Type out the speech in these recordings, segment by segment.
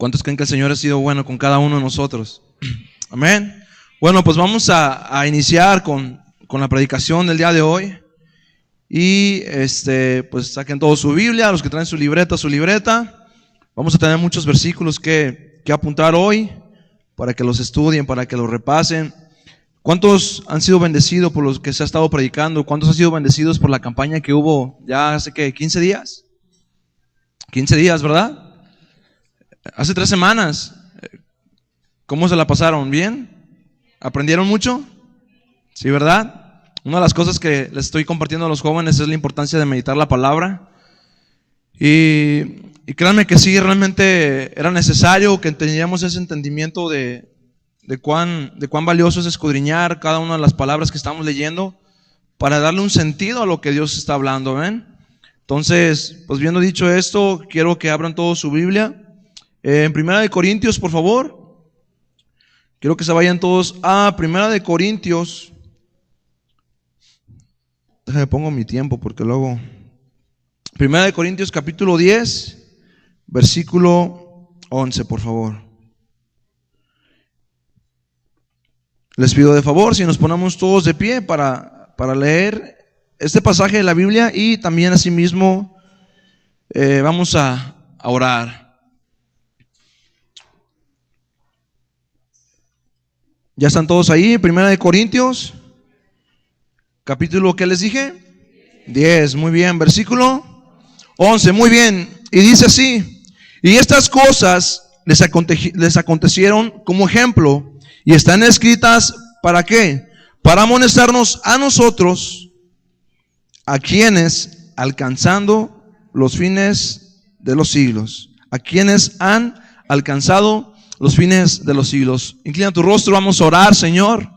¿Cuántos creen que el Señor ha sido bueno con cada uno de nosotros? Amén. Bueno, pues vamos a iniciar con la predicación del día de hoy. Y pues saquen todos su Biblia, los que traen su libreta. Vamos a tener muchos versículos que apuntar hoy para que los estudien, para que los repasen. ¿Cuántos han sido bendecidos por los que se ha estado predicando? ¿Cuántos han sido bendecidos por la campaña que hubo ya hace 15 días? 15 días, ¿verdad? Hace 3 semanas. ¿Cómo se la pasaron? ¿Bien? ¿Aprendieron mucho? Sí, ¿verdad? Una de las cosas que les estoy compartiendo a los jóvenes es la importancia de meditar la palabra. Y créanme que sí, realmente era necesario que tengamos ese entendimiento de cuán valioso es escudriñar cada una de las palabras que estamos leyendo para darle un sentido a lo que Dios está hablando, ¿ven? Entonces, pues viendo dicho esto, quiero que abran todos su Biblia. En 1 Corintios, por favor. Quiero que se vayan todos a 1 Corintios. Déjame pongo mi tiempo porque luego... 1 Corintios capítulo 10, versículo 11, por favor. Les pido de favor si nos ponemos todos de pie para leer este pasaje de la Biblia y también asimismo vamos a orar. ¿Ya están todos ahí? 1 Corintios, capítulo, ¿qué les dije? 10, muy bien, versículo 11, muy bien. Y dice así: y estas cosas les acontecieron como ejemplo, y están escritas ¿para qué? Para amonestarnos a nosotros, a quienes alcanzando los fines de los siglos, a quienes han alcanzado los fines de los siglos. Inclina tu rostro, vamos a orar. Señor,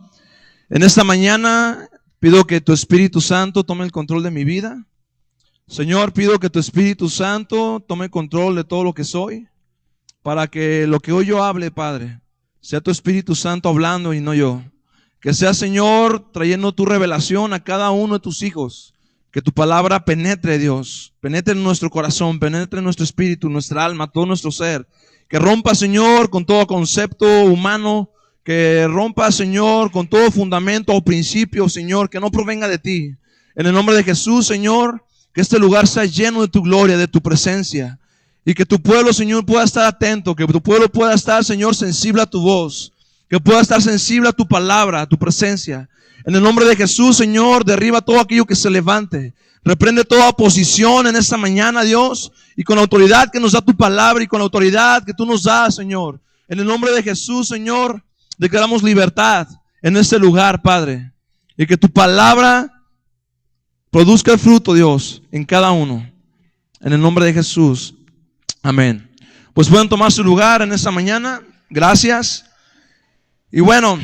en esta mañana pido que tu Espíritu Santo tome el control de mi vida. Señor, pido que tu Espíritu Santo tome control de todo lo que soy, para que lo que hoy yo hable, Padre, sea tu Espíritu Santo hablando y no yo. Que sea, Señor, trayendo tu revelación a cada uno de tus hijos. Que tu palabra penetre, Dios, penetre en nuestro corazón, penetre en nuestro espíritu, nuestra alma, todo nuestro ser. Que rompa, Señor, con todo concepto humano. Que rompa, Señor, con todo fundamento o principio, Señor, que no provenga de ti. En el nombre de Jesús, Señor, que este lugar sea lleno de tu gloria, de tu presencia. Y que tu pueblo, Señor, pueda estar atento. Que tu pueblo pueda estar, Señor, sensible a tu voz. Que pueda estar sensible a tu palabra, a tu presencia. En el nombre de Jesús, Señor, derriba todo aquello que se levante. Reprende toda oposición en esta mañana, Dios. Y con la autoridad que nos da tu palabra y con la autoridad que tú nos das, Señor. En el nombre de Jesús, Señor, declaramos libertad en este lugar, Padre. Y que tu palabra produzca el fruto, Dios, en cada uno. En el nombre de Jesús. Amén. Pues pueden tomar su lugar en esta mañana. Gracias. Y bueno,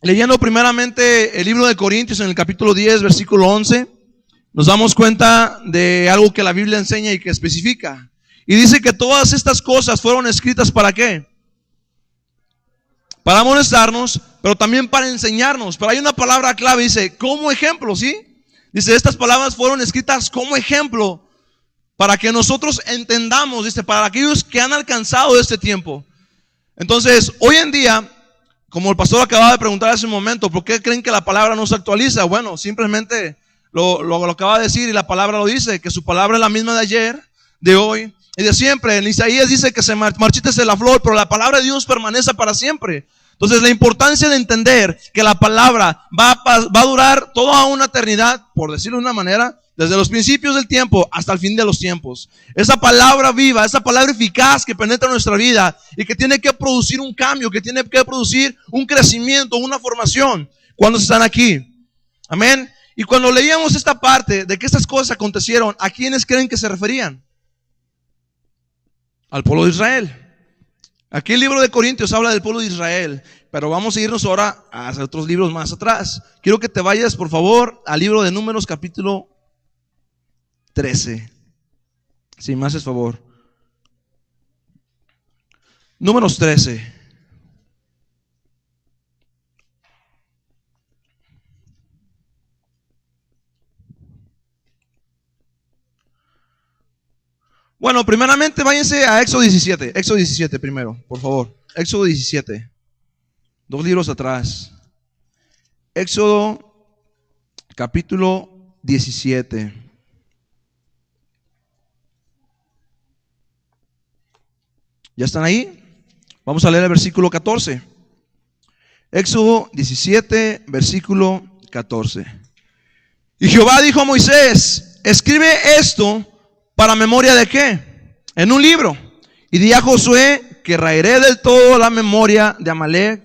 leyendo primeramente el libro de Corintios en el capítulo 10, versículo 11, nos damos cuenta de algo que la Biblia enseña y que especifica. Y dice que todas estas cosas fueron escritas ¿para qué? Para amonestarnos, pero también para enseñarnos. Pero hay una palabra clave, dice, como ejemplo, ¿sí? Dice, estas palabras fueron escritas como ejemplo para que nosotros entendamos, dice, para aquellos que han alcanzado este tiempo. Entonces, hoy en día, como el pastor acababa de preguntar hace un momento, ¿por qué creen que la palabra no se actualiza? Bueno, simplemente lo acaba de decir y la palabra lo dice, que su palabra es la misma de ayer, de hoy y de siempre. En Isaías dice que se marchítese la flor, pero la palabra de Dios permanece para siempre. Entonces la importancia de entender que la palabra va a durar toda una eternidad, por decirlo de una manera, desde los principios del tiempo hasta el fin de los tiempos. Esa palabra viva, esa palabra eficaz que penetra nuestra vida y que tiene que producir un cambio, que tiene que producir un crecimiento, una formación cuando están aquí. Amén. Y cuando leíamos esta parte de que estas cosas acontecieron, ¿a quiénes creen que se referían? Al pueblo de Israel. Aquí el libro de Corintios habla del pueblo de Israel, pero vamos a irnos ahora a otros libros más atrás. Quiero que te vayas, por favor, al libro de Números capítulo 13. Si me haces favor. Números 13. Bueno, primeramente váyanse a Éxodo 17. Éxodo 17 primero, por favor. Éxodo 17. 2 libros atrás. Éxodo capítulo 17. ¿Ya están ahí? Vamos a leer el versículo 14. Éxodo 17, versículo 14. Y Jehová dijo a Moisés: escribe esto para memoria de qué, en un libro, y di a Josué que raeré del todo la memoria de Amalek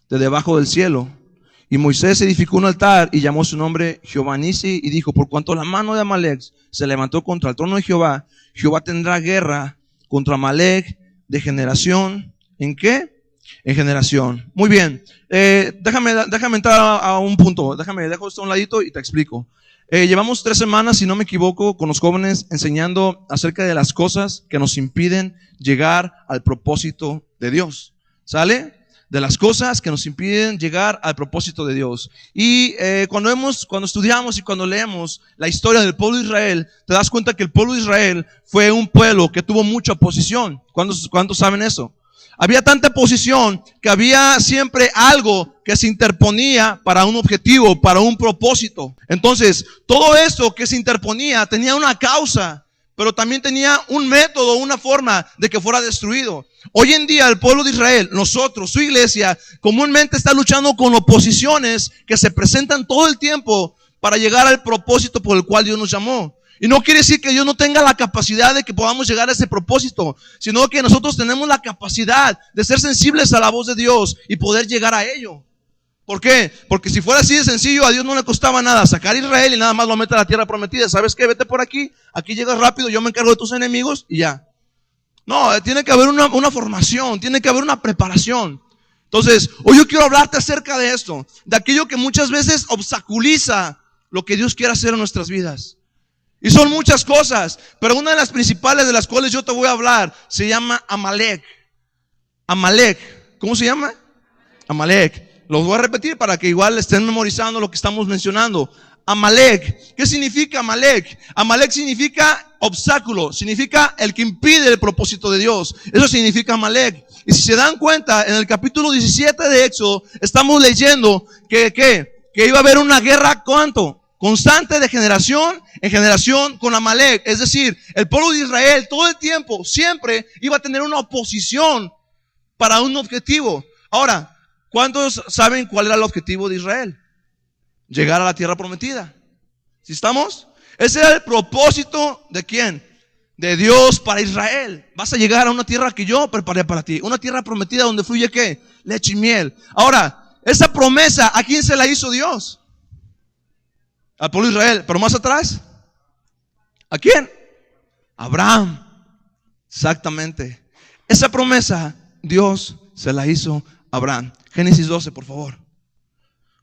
de debajo del cielo. Y Moisés edificó un altar y llamó su nombre Jehová Nisi, y dijo: por cuanto la mano de Amalek se levantó contra el trono de Jehová, Jehová tendrá guerra contra Amalek de generación en qué, en generación. Muy bien, déjame entrar a un punto. Dejo esto a un ladito y te explico. Llevamos 3 semanas, si no me equivoco, con los jóvenes enseñando acerca de las cosas que nos impiden llegar al propósito de Dios. ¿Sale? De las cosas que nos impiden llegar al propósito de Dios. Y cuando estudiamos y cuando leemos la historia del pueblo de Israel, te das cuenta que el pueblo de Israel fue un pueblo que tuvo mucha oposición. ¿Cuántos saben eso? Había tanta oposición que había siempre algo que se interponía para un objetivo, para un propósito. Entonces, todo eso que se interponía tenía una causa, pero también tenía un método, una forma de que fuera destruido. Hoy en día el pueblo de Israel, nosotros, su iglesia, comúnmente está luchando con oposiciones que se presentan todo el tiempo para llegar al propósito por el cual Dios nos llamó. Y no quiere decir que Dios no tenga la capacidad de que podamos llegar a ese propósito, sino que nosotros tenemos la capacidad de ser sensibles a la voz de Dios y poder llegar a ello. ¿Por qué? Porque si fuera así de sencillo, a Dios no le costaba nada sacar a Israel y nada más lo mete a la tierra prometida. ¿Sabes qué? Vete por aquí llegas rápido, yo me encargo de tus enemigos y ya. No, tiene que haber una formación, tiene que haber una preparación. Entonces, hoy yo quiero hablarte acerca de esto, de aquello que muchas veces obstaculiza lo que Dios quiere hacer en nuestras vidas. Y son muchas cosas, pero una de las principales de las cuales yo te voy a hablar se llama Amalek. Amalek, ¿cómo se llama? Amalek. Los voy a repetir para que igual estén memorizando lo que estamos mencionando. Amalek. ¿Qué significa Amalek? Amalek significa obstáculo, significa el que impide el propósito de Dios. Eso significa Amalek. Y si se dan cuenta, en el capítulo 17 de Éxodo estamos leyendo que iba a haber una guerra, ¿cuánto? Constante de generación en generación con Amalek. Es decir, el pueblo de Israel todo el tiempo, siempre iba a tener una oposición para un objetivo. Ahora, ¿cuántos saben cuál era el objetivo de Israel? Llegar a la tierra prometida. ¿Sí estamos? Ese era el propósito ¿de quién? De Dios para Israel. Vas a llegar a una tierra que yo preparé para ti. Una tierra prometida donde fluye ¿qué? Leche y miel. Ahora, esa promesa, ¿a quién se la hizo Dios? Al pueblo de Israel, pero más atrás, ¿a quién? Abraham. Exactamente. Esa promesa Dios se la hizo a Abraham. Génesis 12, por favor.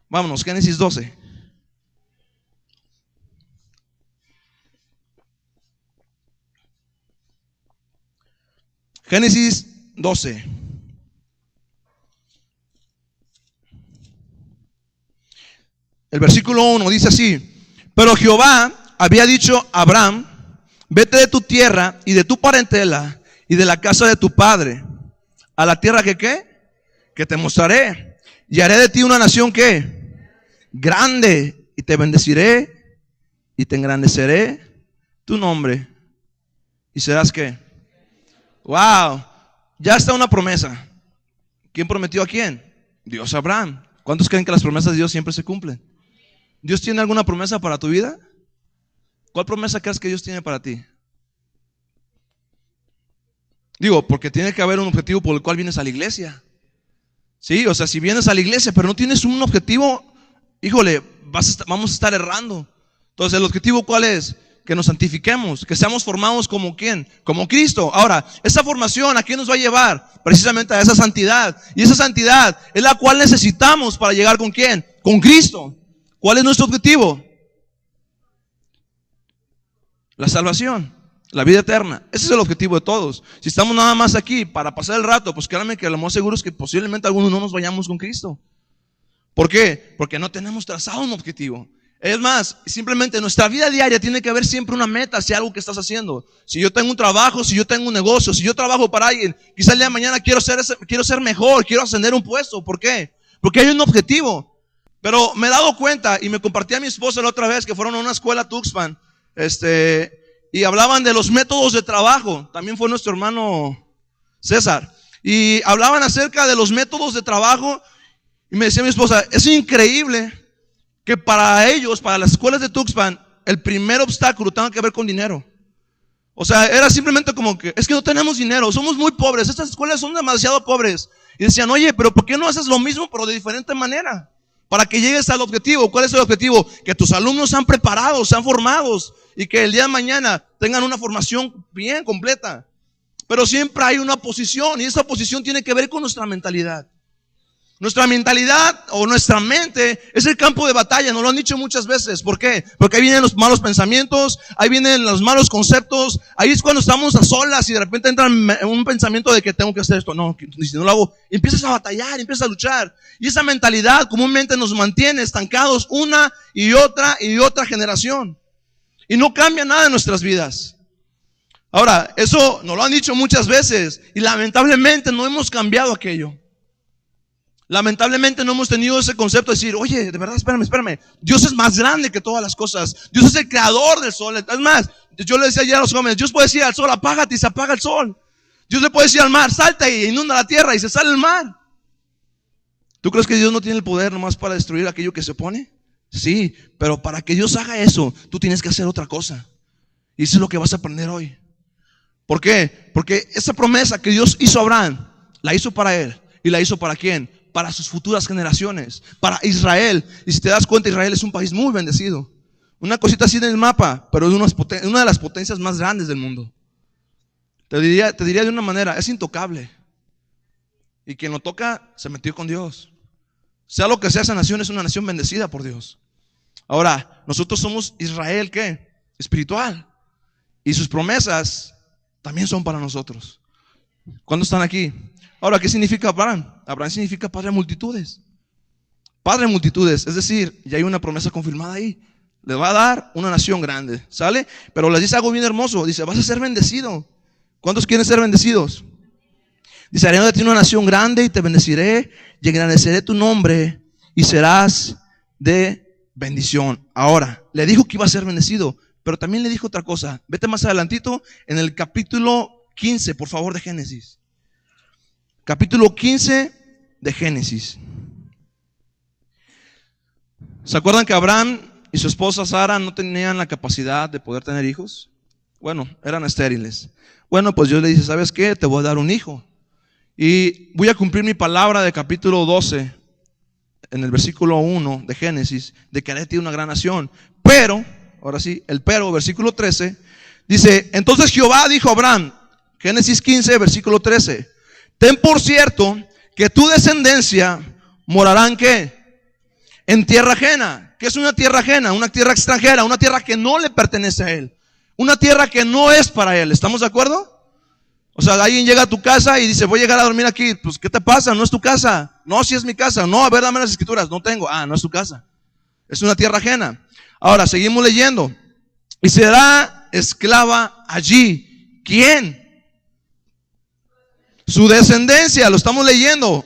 Vámonos, Génesis 12. Génesis 12. El versículo 1 dice así: pero Jehová había dicho a Abraham: vete de tu tierra y de tu parentela y de la casa de tu padre a la tierra que ¿qué? Que te mostraré, y haré de ti una nación ¿qué? Grande, y te bendeciré y te engrandeceré tu nombre y serás ¿qué? Wow, ya está una promesa. ¿Quién prometió a quién? Dios a Abraham. ¿Cuántos creen que las promesas de Dios siempre se cumplen? ¿Dios tiene alguna promesa para tu vida? ¿Cuál promesa crees que Dios tiene para ti? Digo, porque tiene que haber un objetivo por el cual vienes a la iglesia. Sí, o sea, si vienes a la iglesia pero no tienes un objetivo, híjole, vamos a estar errando. Entonces, ¿el objetivo cuál es? Que nos santifiquemos, que seamos formados como ¿quién? Como Cristo. Ahora, esa formación ¿a quién nos va a llevar? Precisamente a esa santidad. Y esa santidad es la cual necesitamos para llegar ¿con quién? Con Cristo. ¿Cuál es nuestro objetivo? La salvación, la vida eterna. Ese es el objetivo de todos. Si estamos nada más aquí para pasar el rato, pues créanme que lo más seguro es que posiblemente algunos no nos vayamos con Cristo. ¿Por qué? Porque no tenemos trazado un objetivo. Es más, simplemente nuestra vida diaria tiene que haber siempre una meta hacia algo que estás haciendo. Si yo tengo un trabajo, si yo tengo un negocio, si yo trabajo para alguien, quizá el día de mañana quiero ser mejor, quiero ascender un puesto. ¿Por qué? Porque hay un objetivo. Pero me he dado cuenta, y me compartí a mi esposa la otra vez, que fueron a una escuela Tuxpan, y hablaban de los métodos de trabajo. También fue nuestro hermano César. Y hablaban acerca de los métodos de trabajo, y me decía mi esposa, es increíble que para ellos, para las escuelas de Tuxpan, el primer obstáculo tenga que ver con dinero. O sea, era simplemente como que, es que no tenemos dinero, somos muy pobres, estas escuelas son demasiado pobres. Y decían, oye, pero ¿por qué no haces lo mismo pero de diferente manera? Para que llegues al objetivo. ¿Cuál es el objetivo? Que tus alumnos sean preparados, sean formados, y que el día de mañana tengan una formación bien completa. Pero siempre hay una oposición, y esa oposición tiene que ver con nuestra mentalidad. Nuestra mentalidad o nuestra mente es el campo de batalla, nos lo han dicho muchas veces. ¿Por qué? Porque ahí vienen los malos pensamientos, ahí vienen los malos conceptos, ahí es cuando estamos a solas y de repente entra un pensamiento de que tengo que hacer esto, no, si no lo hago, empiezas a batallar, empiezas a luchar. Y esa mentalidad comúnmente nos mantiene estancados una y otra generación. Y no cambia nada en nuestras vidas. Ahora, eso nos lo han dicho muchas veces y lamentablemente no hemos cambiado aquello. Lamentablemente no hemos tenido ese concepto de decir, oye, de verdad, espérame, Dios es más grande que todas las cosas. Dios es el creador del sol. Es más, yo le decía ayer a los jóvenes, Dios puede decir al sol, apágate, y se apaga el sol. Dios le puede decir al mar, salta y inunda la tierra y se sale el mar. ¿Tú crees que Dios no tiene el poder nomás para destruir aquello que se opone? Sí, pero para que Dios haga eso, tú tienes que hacer otra cosa. Y eso es lo que vas a aprender hoy. ¿Por qué? Porque esa promesa que Dios hizo a Abraham, la hizo para él. ¿Y la hizo para quién? Para sus futuras generaciones, para Israel. Y si te das cuenta, Israel es un país muy bendecido. Una cosita así en el mapa, pero es una de las potencias más grandes del mundo. Te diría de una manera, es intocable. Y quien lo toca, se metió con Dios. Sea lo que sea, esa nación es una nación bendecida por Dios. Ahora, nosotros somos Israel, ¿qué? Espiritual. Y sus promesas también son para nosotros. ¿Cuántos están aquí? Ahora, ¿qué significa Abraham? Abraham significa padre de multitudes. Padre de multitudes, es decir, ya hay una promesa confirmada ahí. Le va a dar una nación grande, ¿sale? Pero les dice algo bien hermoso, dice, vas a ser bendecido. ¿Cuántos quieren ser bendecidos? Dice, haré de ti una nación grande y te bendeciré y engrandeceré tu nombre y serás de bendición. Ahora, le dijo que iba a ser bendecido, pero también le dijo otra cosa. Vete más adelantito en el capítulo 15, por favor, de Génesis. Capítulo 15 de Génesis. ¿Se acuerdan que Abraham y su esposa Sara no tenían la capacidad de poder tener hijos? Bueno, eran estériles. Bueno, pues Dios le dice, ¿sabes qué? Te voy a dar un hijo. Y voy a cumplir mi palabra de capítulo 12, en el versículo 1 de Génesis, de que haré de ti una gran nación. Pero, ahora sí, versículo 13, dice, entonces Jehová dijo a Abraham, Génesis 15, versículo 13, ten por cierto que tu descendencia morarán ¿qué? En tierra ajena. ¿Qué es una tierra ajena? Una tierra extranjera, una tierra que no le pertenece a él. Una tierra que no es para él. ¿Estamos de acuerdo? O sea, alguien llega a tu casa y dice, voy a llegar a dormir aquí. Pues, ¿qué te pasa? No es tu casa. No, sí es mi casa. No, a ver, dame las escrituras. No tengo. Ah, no es tu casa. Es una tierra ajena. Ahora, seguimos leyendo. Y será esclava allí. ¿Quién? Su descendencia, lo estamos leyendo.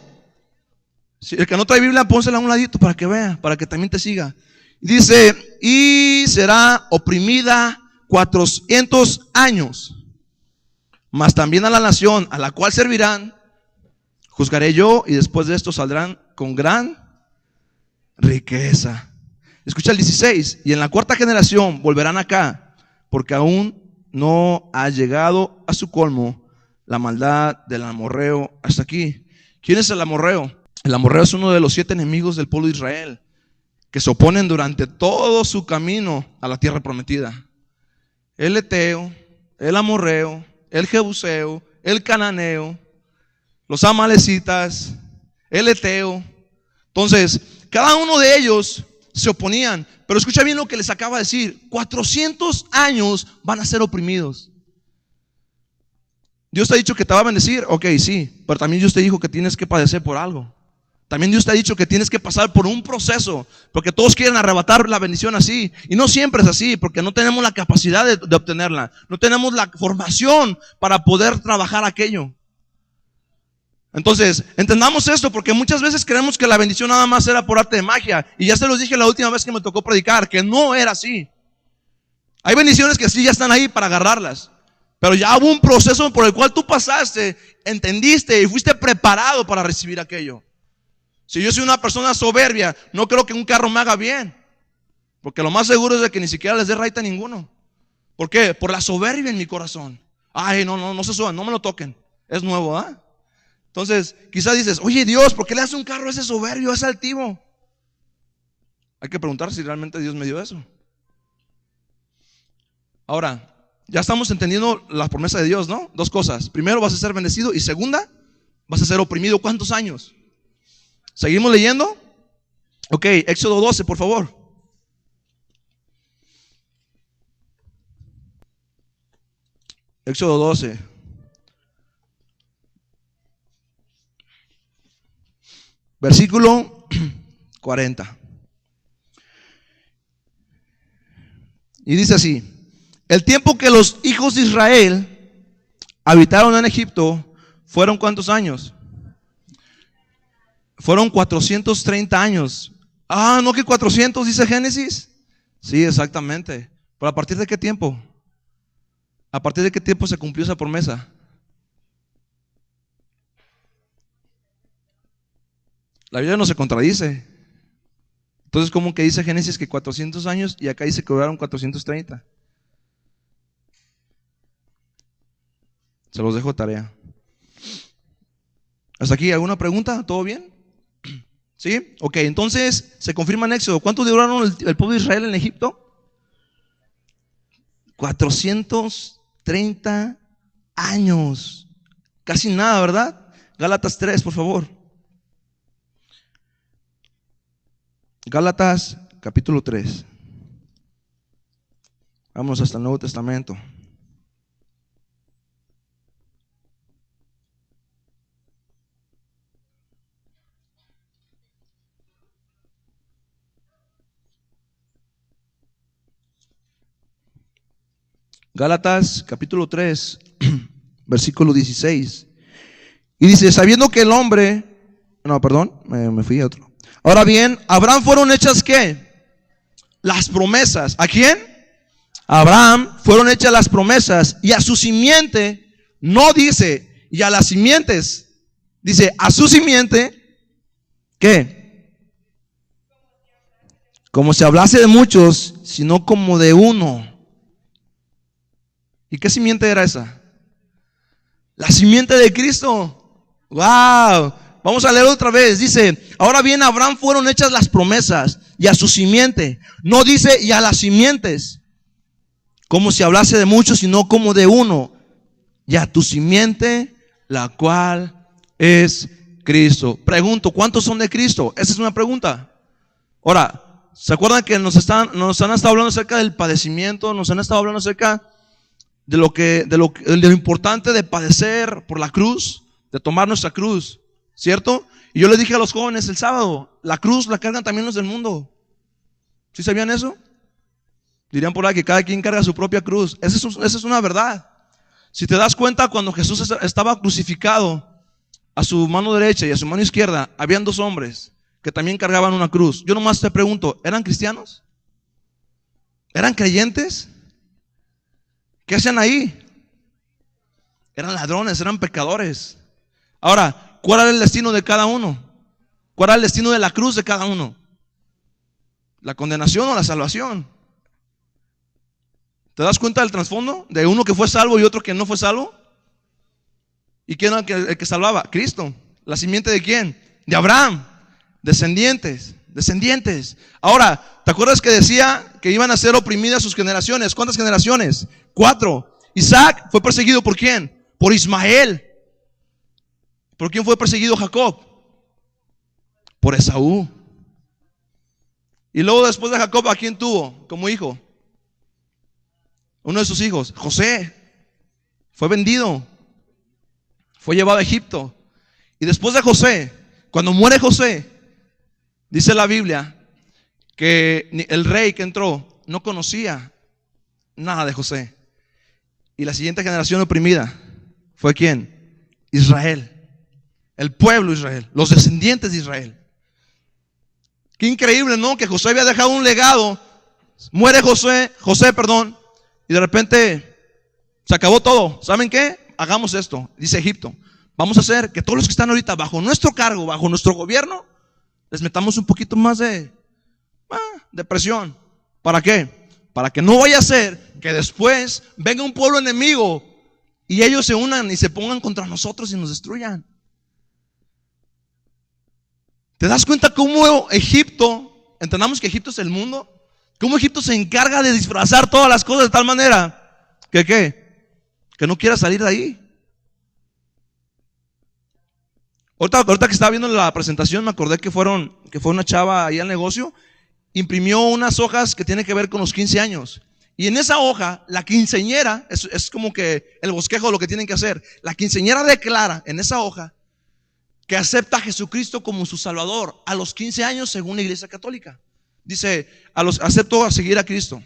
Si el que no trae Biblia, pónsela a un ladito para que vea, para que también te siga. Dice, y será oprimida 400 años. Mas también a la nación a la cual servirán, juzgaré yo, y después de esto saldrán con gran riqueza. Escucha el 16, y en la cuarta generación volverán acá, porque aún no ha llegado a su colmo la maldad del amorreo hasta aquí. ¿Quién es el amorreo? El amorreo es uno de los 7 enemigos del pueblo de Israel, que se oponen durante todo su camino a la tierra prometida. El eteo, el amorreo, el jebuseo, el cananeo, los amalecitas, el eteo. Entonces, cada uno de ellos se oponían. Pero escucha bien lo que les acaba de decir. 400 años van a ser oprimidos. Dios te ha dicho que te va a bendecir. Ok, sí, pero también Dios te dijo que tienes que padecer por algo. También Dios te ha dicho que tienes que pasar por un proceso, porque todos quieren arrebatar la bendición así, y no siempre es así, porque no tenemos la capacidad de obtenerla, no tenemos la formación para poder trabajar aquello. Entonces, entendamos esto, porque muchas veces creemos que la bendición nada más era por arte de magia, y ya se los dije la última vez que me tocó predicar, que no era así. Hay bendiciones que sí ya están ahí para agarrarlas, pero ya hubo un proceso por el cual tú pasaste, entendiste y fuiste preparado para recibir aquello. Si yo soy una persona soberbia, no creo que un carro me haga bien, porque lo más seguro es de que ni siquiera les dé raite a ninguno. ¿Por qué? Por la soberbia en mi corazón. Ay, no se suban, no me lo toquen, es nuevo, ¿ah? Entonces, quizás dices, oye Dios, ¿por qué le hace un carro a ese soberbio, a ese altivo? Hay que preguntar si realmente Dios me dio eso. Ahora, ya estamos entendiendo la promesa de Dios, ¿no? Dos cosas. Primero, vas a ser bendecido, y segunda, vas a ser oprimido. ¿Cuántos años? ¿Seguimos leyendo? Ok, Éxodo 12, por favor. Éxodo 12. Versículo 40. Y dice así: el tiempo que los hijos de Israel habitaron en Egipto, ¿fueron cuántos años? Fueron 430 años. Ah, ¿no que 400 dice Génesis? Sí, exactamente. ¿Pero a partir de qué tiempo? ¿A partir de qué tiempo se cumplió esa promesa? La Biblia no se contradice. Entonces, ¿cómo que dice Génesis que 400 años y acá dice que duraron 430? Se los dejo de tarea. ¿Hasta aquí alguna pregunta? ¿Todo bien? ¿Sí? Ok, entonces se confirma en Éxodo. ¿Cuánto duraron el pueblo de Israel en Egipto? 430 años. Casi nada, ¿verdad? Gálatas 3, por favor. Gálatas capítulo 3. Vamos hasta el Nuevo Testamento. Gálatas capítulo 3, versículo 16. Y dice, sabiendo que el hombre, no, perdón, me fui a otro. Ahora bien, a Abraham fueron hechas ¿qué? Las promesas. ¿A quién? A Abraham fueron hechas las promesas, y a su simiente, no dice, y a las simientes, dice, a su simiente, ¿qué? Como si hablase de muchos, sino como de uno. ¿Y qué simiente era esa? La simiente de Cristo. ¡Wow! Vamos a leer otra vez. Dice, ahora bien, a Abraham fueron hechas las promesas, y a su simiente. No dice, y a las simientes, como si hablase de muchos, sino como de uno. Y a tu simiente, la cual es Cristo. Pregunto, ¿cuántos son de Cristo? Esa es una pregunta. Ahora, ¿se acuerdan que nos han estado hablando acerca del padecimiento? Nos han estado hablando acerca de lo importante de padecer por la cruz, de tomar nuestra cruz, ¿cierto? Y yo les dije a los jóvenes el sábado, la cruz la cargan también los del mundo. ¿Sí sabían eso? Dirían por ahí que cada quien carga su propia cruz. Esa es una verdad. Si te das cuenta, cuando Jesús estaba crucificado, a su mano derecha y a su mano izquierda habían dos hombres que también cargaban una cruz. Yo nomás te pregunto, ¿eran cristianos? ¿Eran creyentes? ¿Qué hacían ahí? Eran ladrones, eran pecadores. Ahora, ¿cuál era el destino de cada uno? ¿Cuál era el destino de la cruz de cada uno? ¿La condenación o la salvación? ¿Te das cuenta del trasfondo? De uno que fue salvo y otro que no fue salvo. ¿Y quién era el que salvaba? Cristo. ¿La simiente de quién? De Abraham. Descendientes. Ahora, ¿te acuerdas que decía que iban a ser oprimidas sus generaciones? ¿Cuántas generaciones? 4. Isaac fue perseguido ¿por quién? Por Ismael. ¿Por quién fue perseguido Jacob? Por Esaú. Y luego después de Jacob, ¿a quién tuvo como hijo? Uno de sus hijos, José. Fue vendido. Fue llevado a Egipto. Y después de José, Cuando muere José, dice la Biblia que el rey que entró no conocía nada de José. Y la siguiente generación oprimida fue ¿quién? Israel. El pueblo de Israel, los descendientes de Israel. Qué increíble, ¿no? Que José había dejado un legado. Muere José, y de repente se acabó todo. ¿Saben qué? Hagamos esto, dice Egipto. Vamos a hacer que todos los que están ahorita bajo nuestro cargo, bajo nuestro gobierno, les metamos un poquito más de presión. ¿Para qué? Para que no vaya a ser que después venga un pueblo enemigo y ellos se unan y se pongan contra nosotros y nos destruyan. ¿Te das cuenta cómo Egipto, entendamos que Egipto es el mundo, cómo Egipto se encarga de disfrazar todas las cosas de tal manera que ¿qué? Que no quiera salir de ahí? Ahorita que estaba viendo la presentación me acordé que fue una chava ahí al negocio, imprimió unas hojas que tienen que ver con los 15 años. Y en esa hoja, la quinceañera, es como que el bosquejo de lo que tienen que hacer. La quinceañera declara en esa hoja que acepta a Jesucristo como su Salvador a los 15 años según la Iglesia Católica. Dice, acepto a seguir a Cristo.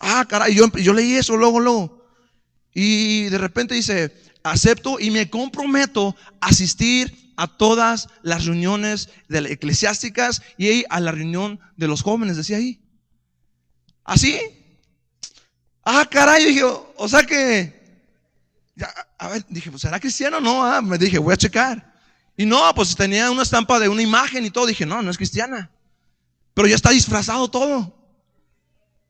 Ah, caray, yo leí eso luego. Y de repente dice, acepto y me comprometo a asistir a todas las reuniones eclesiásticas y a la reunión de los jóvenes, decía ahí. ¿Así? Ah, caray, dije, o sea que, a ver, dije, pues, ¿será cristiano o no? Me dije, voy a checar. Y no, pues tenía una estampa de una imagen y todo. Dije, no es cristiana. Pero ya está disfrazado todo.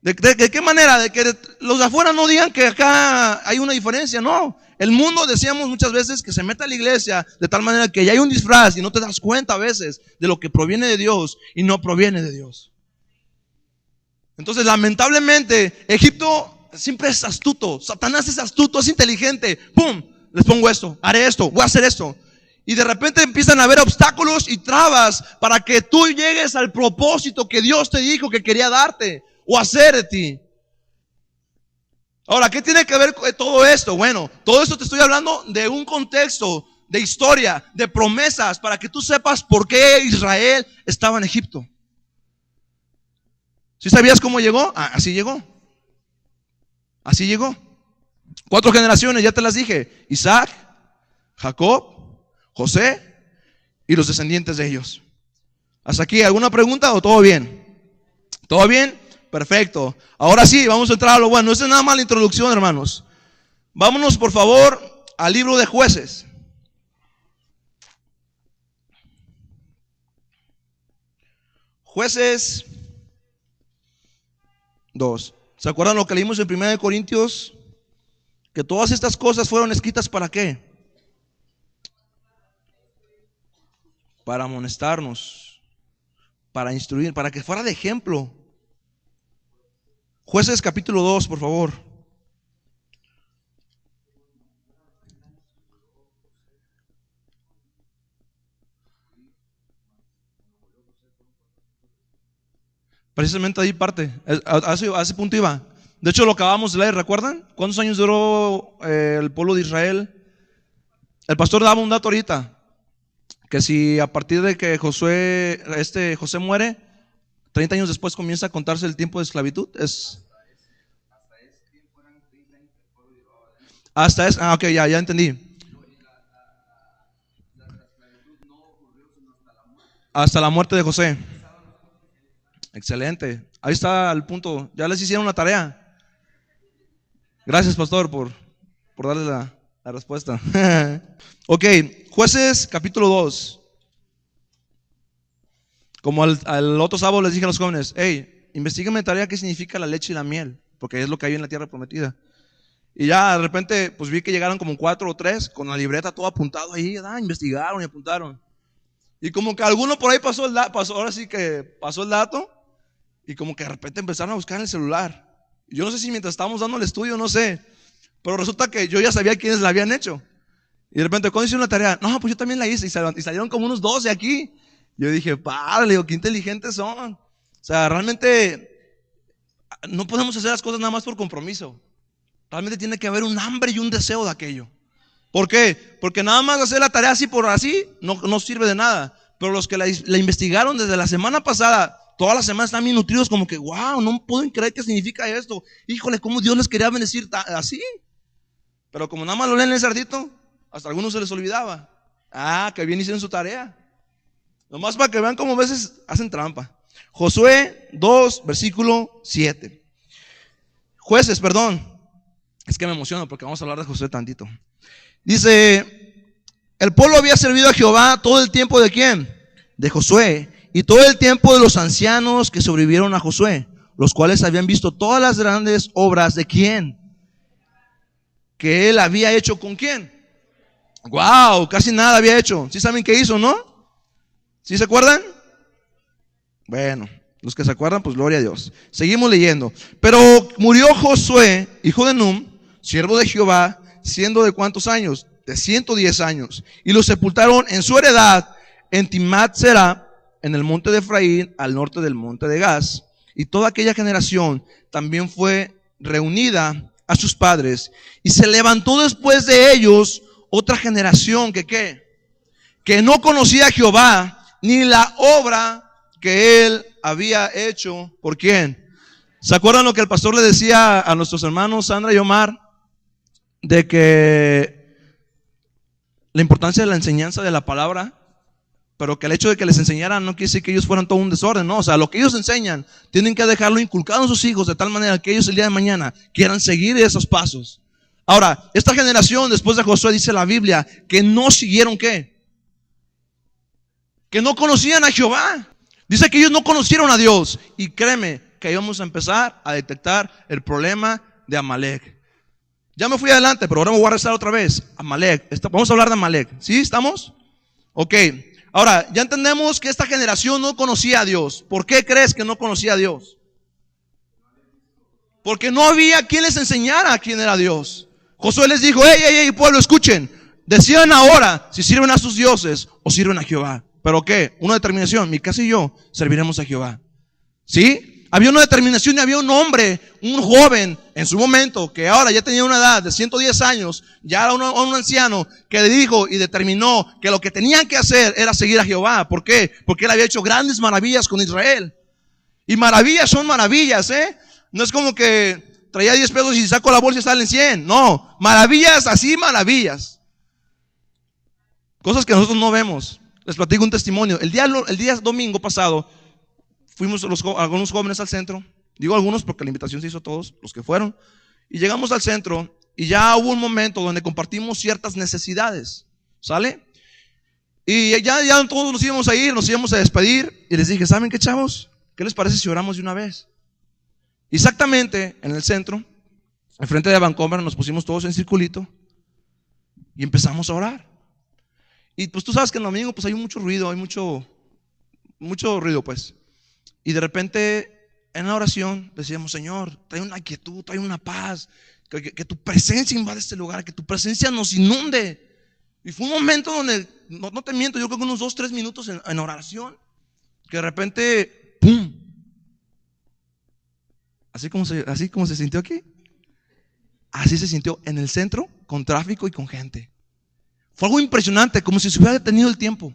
¿De qué manera? De que los de afuera no digan que acá hay una diferencia. No, el mundo, decíamos muchas veces, que se mete a la iglesia de tal manera que ya hay un disfraz y no te das cuenta a veces de lo que proviene de Dios y no proviene de Dios. Entonces, lamentablemente, Egipto siempre es astuto. Satanás es astuto, es inteligente. ¡Pum! Les pongo esto, haré esto, voy a hacer esto. Y de repente empiezan a haber obstáculos y trabas para que tú llegues al propósito que Dios te dijo que quería darte o hacer de ti. Ahora, ¿qué tiene que ver con todo esto? Bueno, todo esto te estoy hablando de un contexto, de historia, de promesas, para que tú sepas por qué Israel estaba en Egipto. ¿Sí sabías cómo llegó? Así llegó. Así llegó. 4 generaciones, ya te las dije. Isaac, Jacob, José y los descendientes de ellos. ¿Hasta aquí alguna pregunta o todo bien? ¿Todo bien? Perfecto. Ahora sí, vamos a entrar a lo bueno. No es nada más la introducción, hermanos. Vámonos por favor al libro de Jueces. Jueces 2. ¿Se acuerdan lo que leímos en 1 Corintios? Que todas estas cosas fueron escritas ¿para qué? Para amonestarnos, para instruir, para que fuera de ejemplo. Jueces capítulo 2, por favor. Precisamente ahí parte, a ese punto iba. De hecho lo acabamos de leer, ¿recuerdan? ¿Cuántos años duró el pueblo de Israel? El pastor daba un dato ahorita, que si a partir de que José muere, 30 años después comienza a contarse el tiempo de esclavitud. Ok, ya entendí. Hasta la muerte de José. Excelente. Ahí está el punto. Ya les hicieron una tarea. Gracias, pastor, por darles la respuesta. Ok, Jueces capítulo 2. Como al otro sábado les dije a los jóvenes, hey, investíguenme tarea qué significa la leche y la miel, porque es lo que hay en la tierra prometida. Y ya de repente pues vi que llegaron como 4 o 3 con la libreta todo apuntado ahí, investigaron y apuntaron. Y como que alguno por ahí ahora sí que pasó el dato, y como que de repente empezaron a buscar en el celular. Y yo no sé si mientras estábamos dando el estudio, no sé, pero resulta que yo ya sabía quiénes la habían hecho. Y de repente, ¿cuándo hicieron la tarea? No, pues yo también la hice. Y salieron como unos 12 aquí. Yo dije, padre, qué inteligentes son. O sea, realmente no podemos hacer las cosas nada más por compromiso. Realmente tiene que haber un hambre y un deseo de aquello. ¿Por qué? Porque nada más hacer la tarea así por así no sirve de nada. Pero los que la investigaron desde la semana pasada, toda la semana están bien nutridos, como que, wow, no pueden creer qué significa esto. Híjole, cómo Dios les quería bendecir así. Pero como nada más lo leen el cerdito, hasta a algunos se les olvidaba. Ah, que bien hicieron su tarea. Nomás para que vean cómo a veces hacen trampa. Josué 2, versículo 7. Jueces, perdón. Es que me emociono porque vamos a hablar de Josué tantito. Dice, el pueblo había servido a Jehová todo el tiempo ¿de quién? De Josué. Y todo el tiempo de los ancianos que sobrevivieron a Josué, los cuales habían visto todas las grandes obras de quién. Que él había hecho con quién. Wow, casi nada había hecho. ¿Sí saben qué hizo, no? ¿Sí se acuerdan? Bueno, los que se acuerdan, pues gloria a Dios. Seguimos leyendo. Pero murió Josué, hijo de Num, siervo de Jehová, siendo de ¿cuántos años? De 110 años. Y lo sepultaron en su heredad en Timnat-Será, en el monte de Efraín, al norte del monte de Gaz. Y toda aquella generación también fue reunida a sus padres. Y se levantó después de ellos otra generación que ¿qué? Que no conocía a Jehová, ni la obra que él había hecho. ¿Por quién? ¿Se acuerdan lo que el pastor le decía a nuestros hermanos Sandra y Omar? De que la importancia de la enseñanza de la palabra, pero que el hecho de que les enseñaran no quiere decir que ellos fueran todo un desorden, no. O sea, lo que ellos enseñan tienen que dejarlo inculcado en sus hijos de tal manera que ellos el día de mañana quieran seguir esos pasos. Ahora, esta generación después de Josué, dice la Biblia, que no siguieron ¿qué? Que no conocían a Jehová. Dice que ellos no conocieron a Dios. Y créeme que íbamos a empezar a detectar el problema de Amalek. Ya me fui adelante, pero ahora me voy a rezar otra vez. Amalek, vamos a hablar de Amalek. ¿Sí? ¿Estamos? Ok. Ahora, ya entendemos que esta generación no conocía a Dios. ¿Por qué crees que no conocía a Dios? Porque no había quien les enseñara a quién era Dios. Josué les dijo, hey, pueblo, escuchen. Decidan ahora si sirven a sus dioses o sirven a Jehová. ¿Pero qué? Una determinación. Mi casa y yo serviremos a Jehová. ¿Sí? Había una determinación y había un hombre, un joven en su momento, que ahora ya tenía una edad de 110 años, ya era un anciano, que dijo y determinó que lo que tenían que hacer era seguir a Jehová. ¿Por qué? Porque él había hecho grandes maravillas con Israel. Y maravillas son maravillas, ¿eh? No es como que traía 10 pesos y saco la bolsa y salen 100. No, maravillas así, maravillas. Cosas que nosotros no vemos. Les platico un testimonio. El día domingo pasado fuimos algunos jóvenes al centro. Digo algunos porque la invitación se hizo a todos los que fueron. Y llegamos al centro y ya hubo un momento donde compartimos ciertas necesidades. ¿Sale? Y ya todos nos íbamos a ir, nos íbamos a despedir. Y les dije, ¿saben qué, chavos? ¿Qué les parece si oramos de una vez? Exactamente en el centro, enfrente de Vancomer, nos pusimos todos en circulito y empezamos a orar. Y pues tú sabes que en el domingo pues hay mucho ruido, hay mucho ruido pues. Y de repente en la oración decíamos, Señor, trae una quietud, trae una paz, que tu presencia invade este lugar, que tu presencia nos inunde. Y fue un momento donde, no te miento, yo creo que unos 2-3 minutos en oración, que de repente, ¡pum! Así como se sintió aquí, así se sintió en el centro, con tráfico y con gente. Fue algo impresionante, como si se hubiera detenido el tiempo.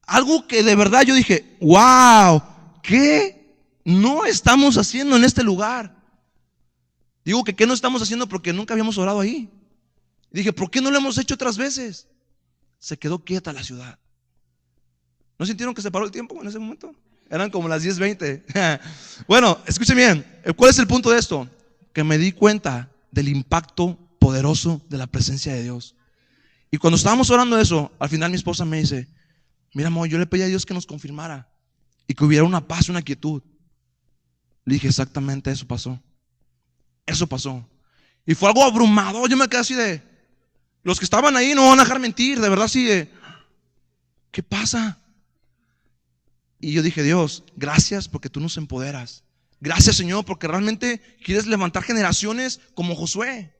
Algo que de verdad yo dije, wow, ¿qué no estamos haciendo en este lugar? Digo que ¿qué no estamos haciendo? Porque nunca habíamos orado ahí. Dije, ¿por qué no lo hemos hecho otras veces? Se quedó quieta la ciudad. ¿No sintieron que se paró el tiempo en ese momento? Eran como las 10:20. Bueno, escuchen bien. ¿Cuál es el punto de esto? Que me di cuenta del impacto poderoso de la presencia de Dios. Y cuando estábamos orando eso, al final mi esposa me dice, mira, amor, yo le pedí a Dios que nos confirmara y que hubiera una paz, una quietud. Le dije, exactamente eso pasó. Eso pasó. Y fue algo abrumador. Yo me quedé así de, los que estaban ahí no van a dejar mentir, de verdad así de, ¿qué pasa? Y yo dije, Dios, gracias porque tú nos empoderas. Gracias, Señor, porque realmente quieres levantar generaciones como Josué.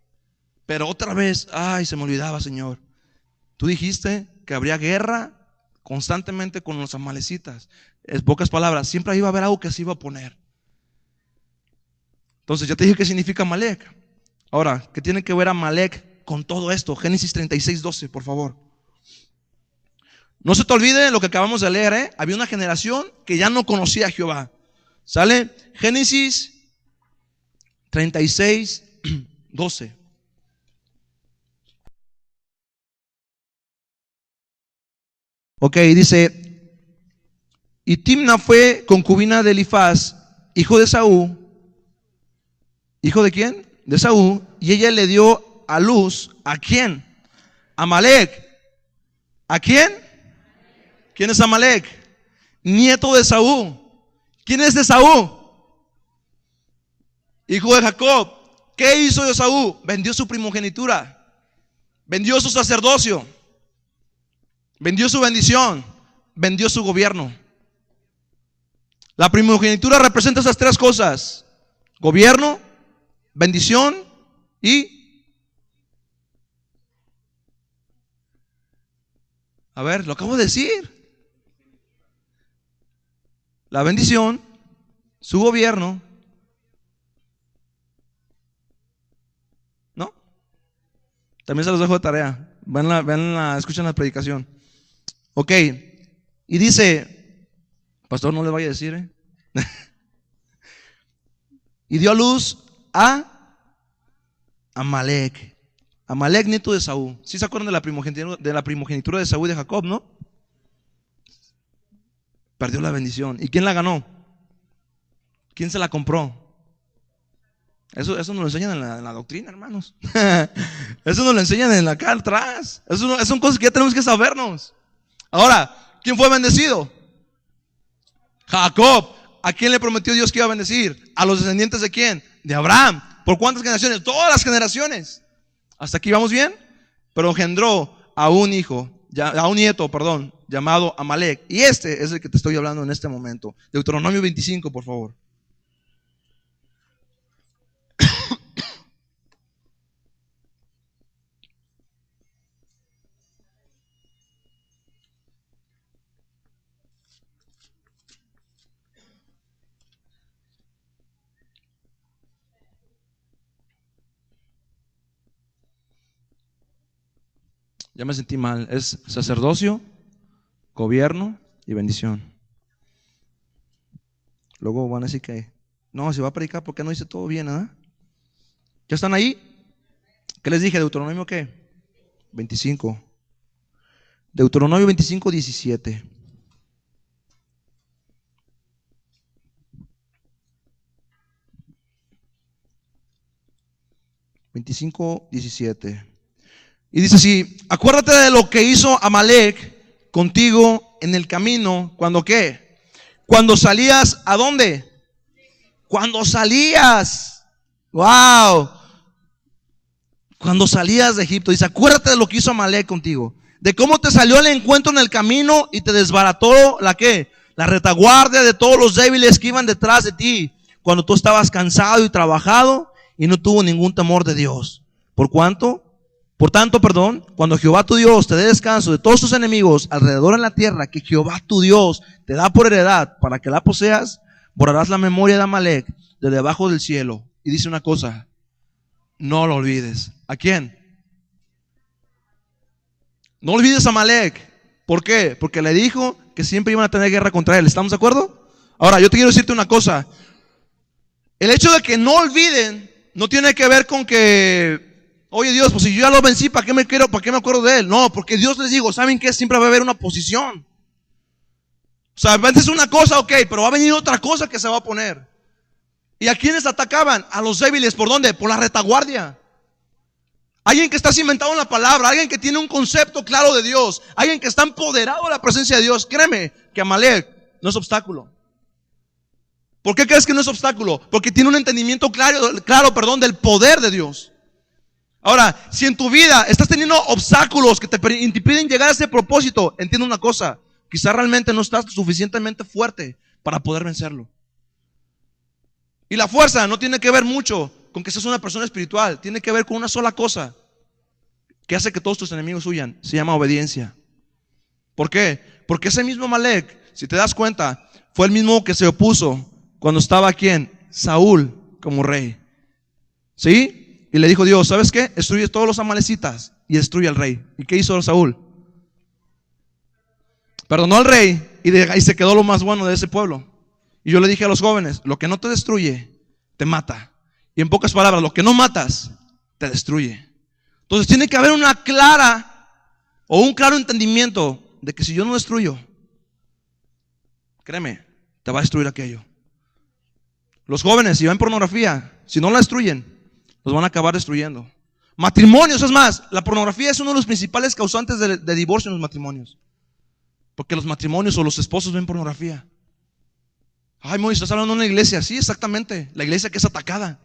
Pero otra vez, ay, se me olvidaba, Señor. Tú dijiste que habría guerra constantemente con los amalecitas. En pocas palabras, siempre iba a haber algo que se iba a poner. Entonces, ya te dije qué significa Amalek. Ahora, ¿qué tiene que ver Amalek con todo esto? Génesis 36:12, por favor. No se te olvide lo que acabamos de leer, ¿eh? Había una generación que ya no conocía a Jehová. ¿Sale? Génesis 36, 12. Ok, dice, y Timna fue concubina de Elifaz, hijo de Saúl. ¿Hijo de quién? De Saúl. Y ella le dio a luz, ¿a quién? Amalec. ¿A quién? ¿Quién es Amalec? Nieto de Saúl. ¿Quién es de Saúl? Hijo de Jacob. ¿Qué hizo de Saúl? Vendió su primogenitura, vendió su sacerdocio, vendió su bendición, vendió su gobierno. La primogenitura representa esas tres cosas: gobierno, bendición y... A ver, lo acabo de decir. La bendición, su gobierno. ¿No? También se los dejo de tarea. Escuchen la predicación. Ok. Y dice, pastor, no le vaya a decir, ¿eh? Y dio a luz a Amalec. Amalec, nieto de Saúl. ¿Sí se acuerdan de la primogenitura de Saúl y de Jacob, no? Perdió la bendición. ¿Y quién la ganó? ¿Quién se la compró? Eso nos lo enseñan en la doctrina, hermanos. Eso nos lo enseñan en acá atrás. Eso son cosas que ya tenemos que sabernos. Ahora, ¿quién fue bendecido? Jacob. ¿A quién le prometió Dios que iba a bendecir? ¿A los descendientes de quién? De Abraham. ¿Por cuántas generaciones? Todas las generaciones. ¿Hasta aquí vamos bien? Pero engendró a un nieto, llamado Amalec. Y este es el que te estoy hablando en este momento. Deuteronomio 25, por favor. Ya me sentí mal. Es sacerdocio, gobierno y bendición. Luego van a decir que no, si va a predicar, ¿por qué no dice todo bien? ¿Ya están ahí? ¿Qué les dije? Deuteronomio ¿qué? 25. Deuteronomio 25, 17. Y dice así: acuérdate de lo que hizo Amalec contigo en el camino. ¿Cuándo qué? Cuando salías, ¿a dónde? Cuando salías. Wow. Cuando salías de Egipto. Dice, acuérdate de lo que hizo Amalec contigo. De cómo te salió al encuentro en el camino y te desbarató la ¿qué? La retaguardia de todos los débiles que iban detrás de ti. Cuando tú estabas cansado y trabajado y no tuvo ningún temor de Dios. ¿Por cuánto? Por tanto, cuando Jehová tu Dios te dé descanso de todos tus enemigos alrededor en la tierra que Jehová tu Dios te da por heredad para que la poseas, borrarás la memoria de Amalec de debajo del cielo. Y dice una cosa, no lo olvides. ¿A quién? No olvides a Amalec. ¿Por qué? Porque le dijo que siempre iban a tener guerra contra él. ¿Estamos de acuerdo? Ahora, yo te quiero decirte una cosa. El hecho de que no olviden no tiene que ver con que, oye Dios, pues si yo ya lo vencí, ¿para qué me acuerdo de él? No, porque Dios les digo, ¿saben qué? Siempre va a haber una posición. O sea, vences una cosa, ok, pero va a venir otra cosa que se va a poner. ¿Y a quiénes atacaban? A los débiles. ¿Por dónde? Por la retaguardia. Alguien que está cimentado en la palabra, alguien que tiene un concepto claro de Dios, alguien que está empoderado de la presencia de Dios. Créeme que Amalec no es obstáculo. ¿Por qué crees que no es obstáculo? Porque tiene un entendimiento claro, del poder de Dios. Ahora, si en tu vida estás teniendo obstáculos que te impiden llegar a ese propósito, entiende una cosa, quizás realmente no estás suficientemente fuerte para poder vencerlo. Y la fuerza no tiene que ver mucho con que seas una persona espiritual, tiene que ver con una sola cosa que hace que todos tus enemigos huyan, se llama obediencia. ¿Por qué? Porque ese mismo Amalec, si te das cuenta, fue el mismo que se opuso cuando estaba ¿quién? Saúl como rey. ¿Sí? Y le dijo Dios, ¿sabes qué? Destruye todos los amalecitas y destruye al rey. ¿Y qué hizo Saúl? Perdonó al rey y se quedó lo más bueno de ese pueblo. Y yo le dije a los jóvenes, lo que no te destruye, te mata. Y en pocas palabras, lo que no matas, te destruye. Entonces tiene que haber un claro entendimiento de que si yo no destruyo, créeme, te va a destruir aquello. Los jóvenes, si ven pornografía, si no la destruyen, los van a acabar destruyendo. Matrimonios, es más, la pornografía es uno de los principales causantes de divorcio en los matrimonios. Porque los matrimonios o los esposos ven pornografía. Ay, Moisés, estás hablando de una iglesia. Sí, exactamente, la iglesia que es atacada.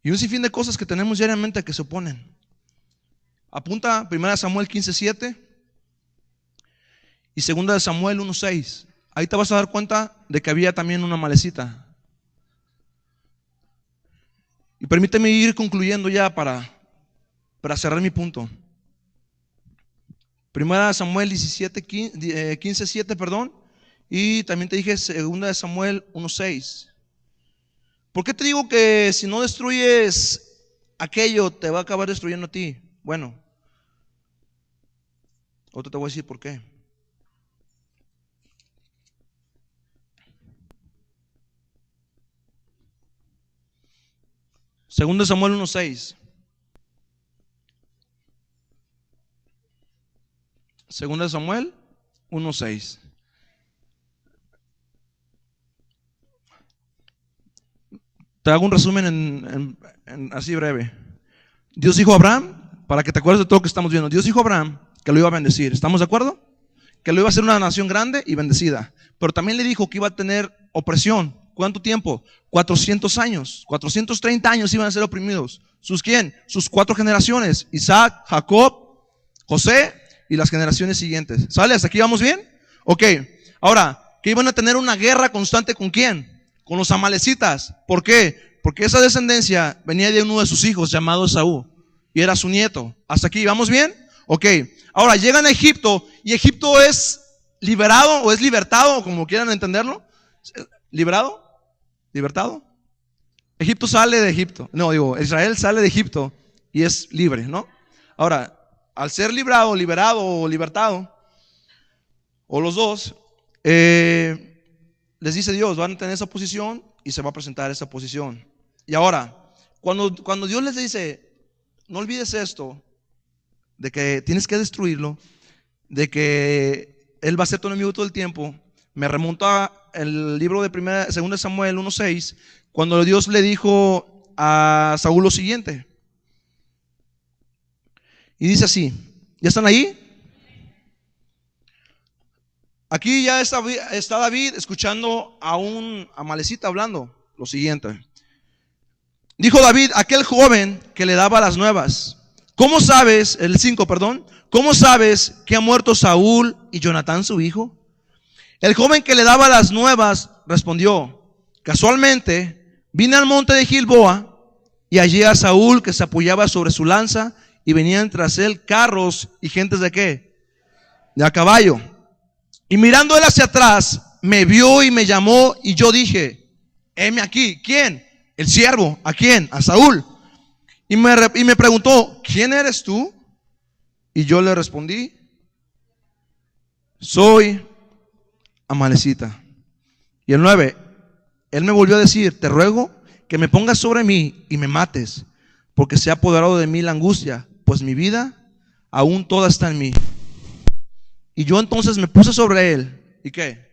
Y un sinfín de cosas que tenemos diariamente que se oponen. Apunta 1 Samuel 15:7 y 2 Samuel 1:6. Ahí te vas a dar cuenta de que había también una malecita. Y permíteme ir concluyendo ya para cerrar mi punto. 1 Samuel 15:7, perdón. Y también te dije 2 Samuel 1:6. ¿Por qué te digo que si no destruyes aquello, te va a acabar destruyendo a ti? Bueno, ahorita te voy a decir por qué. Segundo Samuel 1:6. Segundo Samuel 1:6. Te hago un resumen así breve. Dios dijo a Abraham, para que te acuerdes de todo lo que estamos viendo, Dios dijo a Abraham que lo iba a bendecir. ¿Estamos de acuerdo? Que lo iba a hacer una nación grande y bendecida. Pero también le dijo que iba a tener opresión. ¿Cuánto tiempo? 400 años. 430 años iban a ser oprimidos. ¿Sus quién? Sus 4 generaciones. Isaac, Jacob, José y las generaciones siguientes. ¿Sale? ¿Hasta aquí vamos bien? Ok. Ahora, que iban a tener una guerra constante ¿con quién? Con los amalecitas. ¿Por qué? Porque esa descendencia venía de uno de sus hijos llamado Esaú. Y era su nieto. ¿Hasta aquí vamos bien? Ok. Ahora llegan a Egipto y Egipto es liberado o es libertado, como quieran entenderlo. ¿Liberado? ¿Libertado? Egipto sale de Egipto. No, Israel sale de Egipto y es libre, ¿no? Ahora, al ser librado, liberado o libertado, o los dos, les dice Dios, van a tener esa posición y se va a presentar esa posición. Y ahora, cuando Dios les dice, no olvides esto, de que tienes que destruirlo, de que Él va a ser tu enemigo todo el tiempo, me remonto al libro de 2 Samuel 1:6, cuando Dios le dijo a Saúl lo siguiente. Y dice así, ¿ya están ahí? Aquí ya está David escuchando a un amalecita hablando lo siguiente. Dijo David, aquel joven que le daba las nuevas, ¿cómo sabes, el 5, perdón, cómo sabes que ha muerto Saúl y Jonatán su hijo? El joven que le daba las nuevas respondió, casualmente vine al monte de Gilboa y hallé a Saúl que se apoyaba sobre su lanza y venían tras él carros y gentes ¿de qué? De a caballo. Y mirando él hacia atrás, me vio y me llamó y yo dije, heme aquí. ¿Quién? El siervo. ¿A quién? A Saúl. Y me preguntó, ¿quién eres tú? Y yo le respondí, soy amalecita. Y el 9, él me volvió a decir, te ruego que me pongas sobre mí y me mates, porque se ha apoderado de mí la angustia, pues mi vida aún toda está en mí. Y yo entonces me puse sobre él. ¿Y qué?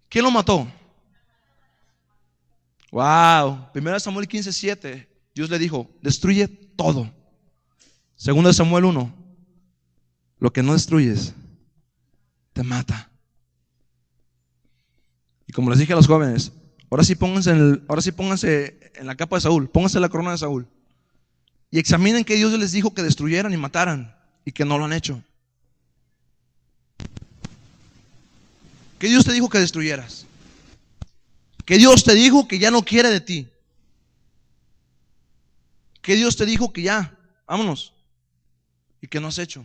¿Quién lo mató? Wow. 1 Samuel 15:7. Dios le dijo, destruye todo. 2 Samuel 1. Lo que no destruyes, te mata. Y como les dije a los jóvenes, ahora sí pónganse en la capa de Saúl, pónganse la corona de Saúl. Y examinen que Dios les dijo que destruyeran y mataran, y que no lo han hecho. ¿Qué Dios te dijo que destruyeras? ¿Qué Dios te dijo que ya no quiere de ti? ¿Qué Dios te dijo que ya, vámonos, y que no has hecho?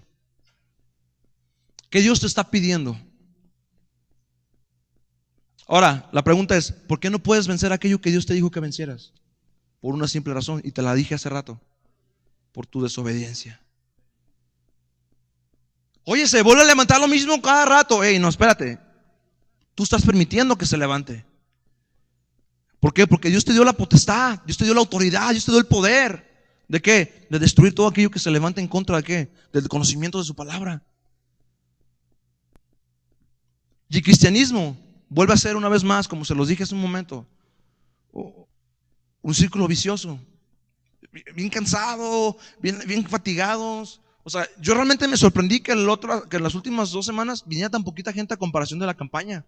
¿Qué Dios te está pidiendo? Ahora, la pregunta es, ¿por qué no puedes vencer aquello que Dios te dijo que vencieras? por una simple razón, y te la dije hace rato, por tu desobediencia. Oye, se vuelve a levantar lo mismo cada rato. Ey, no, espérate. Tú estás permitiendo que se levante. ¿Por qué? Porque Dios te dio la potestad, Dios te dio la autoridad, Dios te dio el poder. ¿De qué? De destruir todo aquello que se levanta en contra de qué? Del conocimiento de su palabra. Y el cristianismo vuelve a ser una vez más, como se los dije hace un momento, un círculo vicioso. Bien cansado, bien fatigados. O sea, yo realmente me sorprendí que en las últimas 2 semanas viniera tan poquita gente a comparación de la campaña.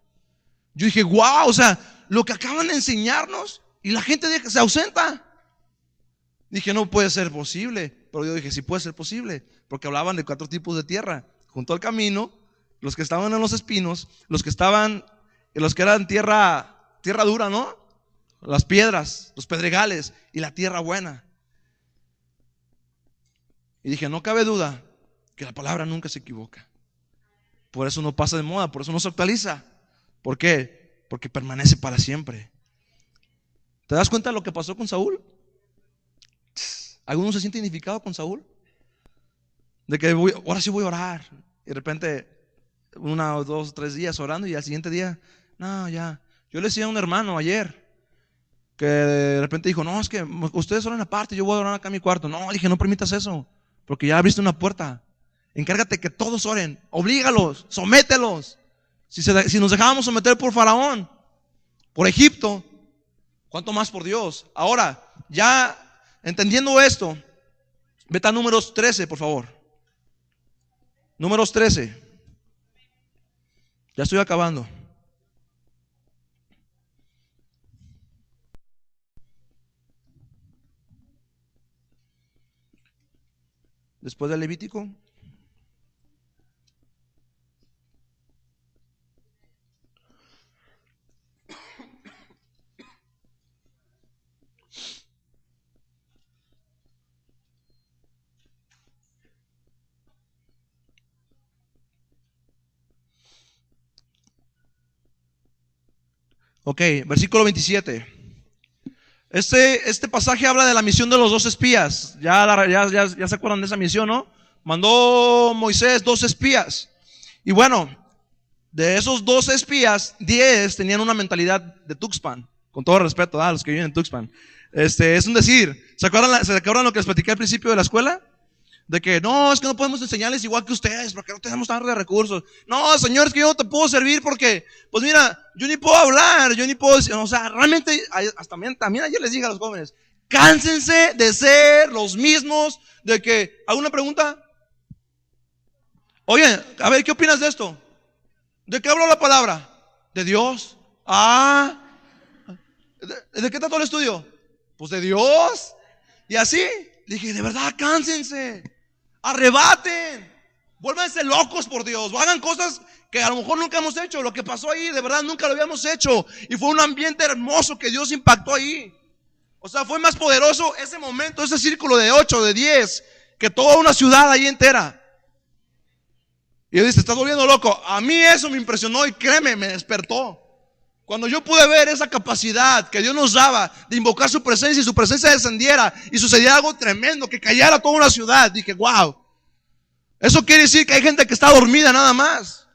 Yo dije, wow, o sea, lo que acaban de enseñarnos y la gente se ausenta. Dije, no puede ser posible. Pero yo dije, sí puede ser posible, porque hablaban de 4 tipos de tierra. Junto al camino, los que estaban en los espinos, los que eran tierra dura, ¿no? Las piedras, los pedregales y la tierra buena. Y dije, no cabe duda que la palabra nunca se equivoca. Por eso no pasa de moda, por eso no se actualiza. ¿Por qué? Porque permanece para siempre. ¿Te das cuenta de lo que pasó con Saúl? ¿Alguno se siente identificado con Saúl? De que ahora sí voy a orar. Y de repente, 1 o 2 o 3 días orando, y al siguiente día, no, ya. Yo le decía a un hermano ayer, que de repente dijo, no, es que ustedes oran aparte, yo voy a orar acá en mi cuarto. No, dije, no permitas eso, porque ya abriste una puerta. Encárgate que todos oren, oblígalos, somételos. Si nos dejábamos someter por Faraón, por Egipto, ¿cuánto más por Dios? Ahora, ya entendiendo esto, vete a Números 13, por favor. Números 13. Ya estoy acabando. Después del Levítico. Ok, versículo 27. Este pasaje habla de la misión de los 2 espías. Ya se acuerdan de esa misión, ¿no? Mandó Moisés 2 espías. Y bueno, de esos 2 espías, 10 tenían una mentalidad de Tuxpan. Con todo respeto a los que viven en Tuxpan. Es un decir. ¿Se acuerdan lo que les platicé al principio de la escuela? De que no, es que no podemos enseñarles igual que ustedes, porque no tenemos tantos recursos. No, Señor, es que yo no te puedo servir porque, pues mira, yo ni puedo hablar, yo ni puedo decir, o sea, realmente, también ayer les dije a los jóvenes, cánsense de ser los mismos, de que, ¿alguna pregunta? Oye, a ver, ¿qué opinas de esto? ¿De qué habló la palabra? ¿De Dios? ¿De qué trató el estudio? Pues de Dios. Y así, dije, de verdad, cánsense. Arrebaten, vuélvanse locos por Dios, o hagan cosas que a lo mejor nunca hemos hecho. Lo que pasó ahí, de verdad nunca lo habíamos hecho, y fue un ambiente hermoso que Dios impactó ahí. O sea, fue más poderoso ese momento, ese círculo de 8, de 10, que toda una ciudad ahí entera. Y él dice, estás volviendo loco. A mí eso me impresionó y créeme, me despertó. Cuando yo pude ver esa capacidad que Dios nos daba de invocar su presencia y su presencia descendiera y sucediera algo tremendo, que callara toda una ciudad, dije, wow. Eso quiere decir que hay gente que está dormida nada más.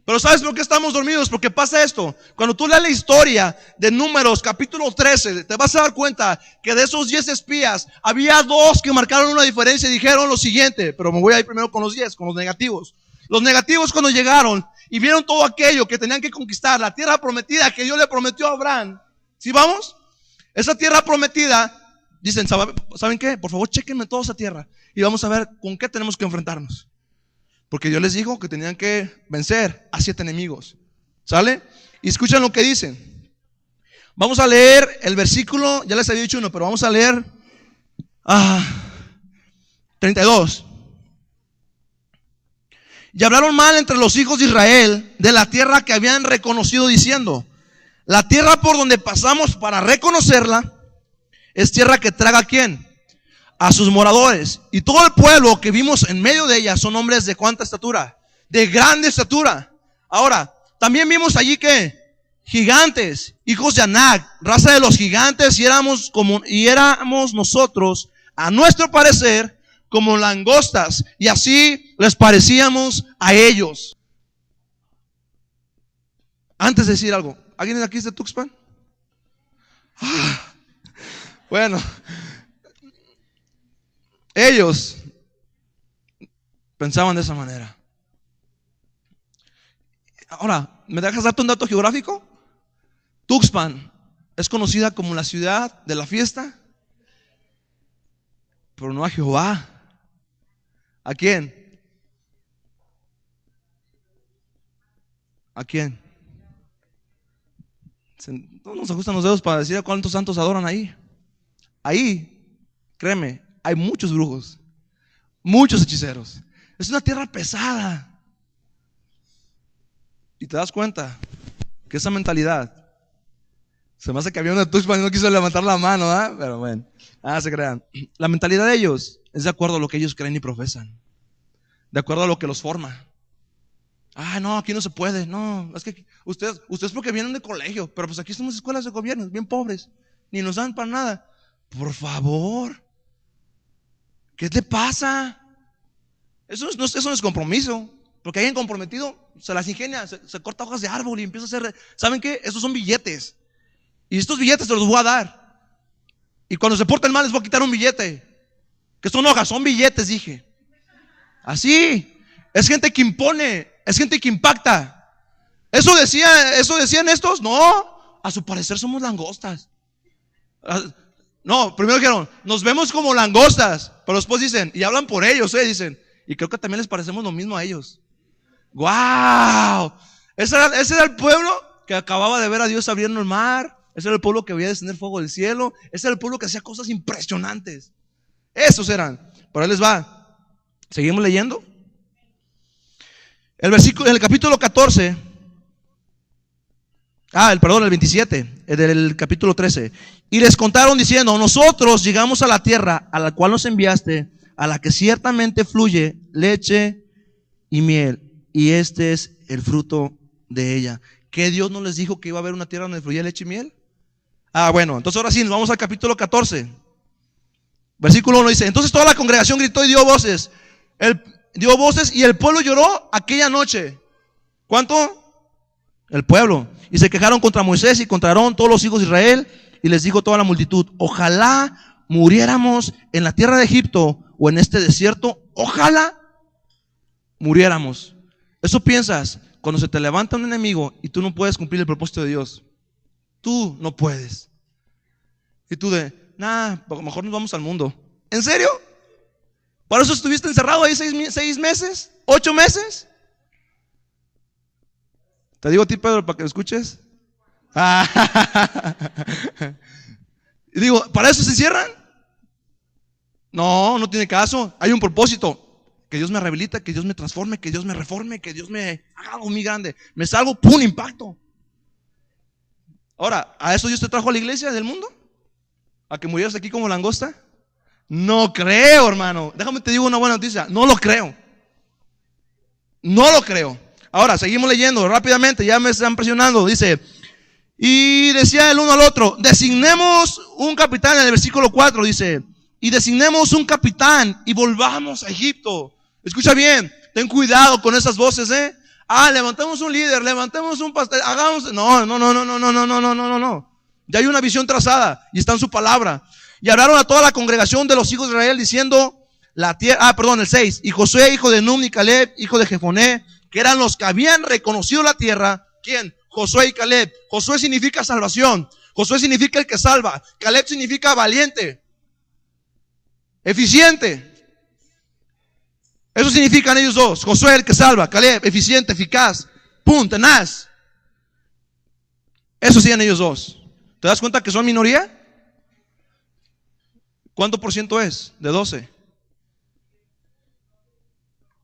Pero ¿sabes por qué estamos dormidos? Porque pasa esto. Cuando tú lees la historia de Números capítulo 13, te vas a dar cuenta que de esos 10 espías había 2 que marcaron una diferencia y dijeron lo siguiente. Pero me voy a ir primero con los 10, con los negativos. Los negativos, cuando llegaron y vieron todo aquello que tenían que conquistar, la tierra prometida que Dios le prometió a Abraham. ¿Sí vamos? Esa tierra prometida, dicen, ¿saben qué? Por favor, chéquenme toda esa tierra y vamos a ver con qué tenemos que enfrentarnos. Porque Dios les dijo que tenían que vencer a 7 enemigos. ¿Sale? Y escuchen lo que dicen. Vamos a leer el versículo, ya les había dicho uno, pero vamos a leer 32. Y hablaron mal entre los hijos de Israel de la tierra que habían reconocido, diciendo, la tierra por donde pasamos para reconocerla es tierra que traga ¿a quién? A sus moradores. Y todo el pueblo que vimos en medio de ella son hombres de ¿cuánta estatura? De grande estatura. Ahora, también vimos allí que gigantes, hijos de Anac, raza de los gigantes, y éramos nosotros, a nuestro parecer, como langostas, y así les parecíamos a ellos. Antes de decir algo, ¿alguien de aquí es de Tuxpan? Bueno, ellos pensaban de esa manera. Ahora, ¿me dejas darte un dato geográfico? Tuxpan es conocida como la ciudad de la fiesta, pero no a Jehová. ¿A quién? ¿A quién? No nos ajustan los dedos para decir a cuántos santos adoran ahí. Ahí, créeme, hay muchos brujos, muchos hechiceros. Es una tierra pesada. Y te das cuenta que esa mentalidad, se me hace que había uno de Tuxpan y no quiso levantar la mano, ¿eh? Pero bueno, se crean. La mentalidad de ellos es de acuerdo a lo que ellos creen y profesan, de acuerdo a lo que los forma. No, aquí no se puede. No, es que ustedes porque vienen de colegio, pero pues aquí somos escuelas de gobierno, bien pobres, ni nos dan para nada. Por favor, ¿qué te pasa? Eso no es compromiso, porque alguien comprometido se las ingenia, se corta hojas de árbol y empieza a hacer. ¿Saben qué? Esos son billetes, y estos billetes te los voy a dar, y cuando se porten mal les voy a quitar un billete, que son hojas, son billetes, dije. Así, es gente que impone, es gente que impacta. Eso decían estos. No, a su parecer somos langostas. No, primero dijeron, nos vemos como langostas, pero después dicen, y hablan por ellos, dicen, y creo que también les parecemos lo mismo a ellos. ¡Wow! Ese era el pueblo que acababa de ver a Dios abriendo el mar. Ese era el pueblo que veía descender fuego del cielo. Ese era el pueblo que hacía cosas impresionantes. Esos eran. Por ahí les va. Seguimos leyendo. El capítulo 14. El 27, del capítulo 13. Y les contaron diciendo, nosotros llegamos a la tierra a la cual nos enviaste, a la que ciertamente fluye leche y miel, y este es el fruto de ella. ¿Qué Dios no les dijo que iba a haber una tierra donde fluye leche y miel? Bueno, entonces ahora sí, nos vamos al capítulo 14. Versículo 1 dice, entonces toda la congregación gritó y dio voces. Y el pueblo lloró aquella noche. ¿Cuánto? El pueblo. Y se quejaron contra Moisés y contra Aarón todos los hijos de Israel. Y les dijo toda la multitud, ojalá muriéramos en la tierra de Egipto o en este desierto. Ojalá muriéramos. Eso piensas cuando se te levanta un enemigo y tú no puedes cumplir el propósito de Dios. Tú no puedes. Y tú a lo mejor nos vamos al mundo. ¿En serio? ¿Por eso estuviste encerrado ahí 6 meses? 8 meses. Te digo a ti, Pedro, para que lo escuches. Y digo, ¿para eso se encierran? No tiene caso. Hay un propósito. Que Dios me rehabilita, que Dios me transforme, que Dios me reforme, que Dios me haga algo muy grande. Me salgo, ¡pum! Impacto. Ahora, ¿a eso Dios te trajo a la iglesia del mundo? ¿A que murieras aquí como langosta? No creo, hermano. Déjame te digo una buena noticia. No lo creo. No lo creo. Ahora, seguimos leyendo rápidamente. Ya me están presionando. Dice, y decía el uno al otro, designemos un capitán. En el versículo 4 dice, y designemos un capitán y volvamos a Egipto. Escucha bien, ten cuidado con esas voces, levantemos un líder, levantemos un pastor, hagamos. No. Ya hay una visión trazada y está en su palabra. Y hablaron a toda la congregación de los hijos de Israel diciendo, el 6. Y Josué, hijo de Nun, y Caleb, hijo de Jefoné, que eran los que habían reconocido la tierra. ¿Quién? Josué y Caleb. Josué significa salvación. Josué significa el que salva. Caleb significa valiente, eficiente. Eso significan ellos dos. Josué, el que salva. Caleb, eficiente, eficaz, tenaz. Eso siguen ellos dos. ¿Te das cuenta que son minoría? ¿Cuánto por ciento es? De 12.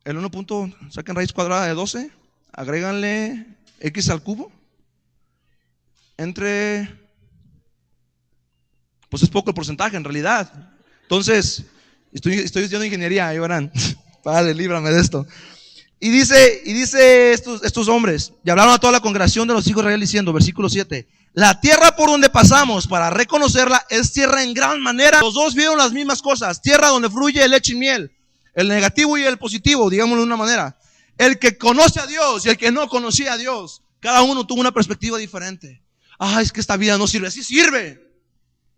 El 1 punto, saquen raíz cuadrada de 12, agréganle x al cubo. Pues es poco el porcentaje en realidad. Entonces, estoy estudiando ingeniería, ahí verán. Vale, líbrame de esto. Y dice estos hombres, y hablaron a toda la congregación de los hijos de Israel diciendo, versículo 7, la tierra por donde pasamos para reconocerla es tierra en gran manera. Los dos vieron las mismas cosas, tierra donde fluye leche y miel, el negativo y el positivo, digámoslo de una manera. El que conoce a Dios y el que no conocía a Dios, cada uno tuvo una perspectiva diferente. Es que esta vida no sirve. Sí sirve.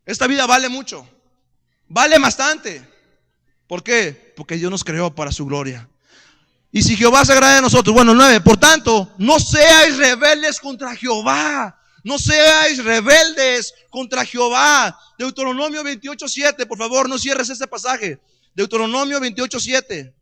Esta vida vale mucho. Vale bastante. ¿Por qué? Porque Dios nos creó para su gloria. Y si Jehová se agrada de nosotros, bueno, 9, por tanto, no seáis rebeldes contra Jehová. No seáis rebeldes contra Jehová. Deuteronomio 28:7, por favor, no cierres este pasaje. Deuteronomio 28:7.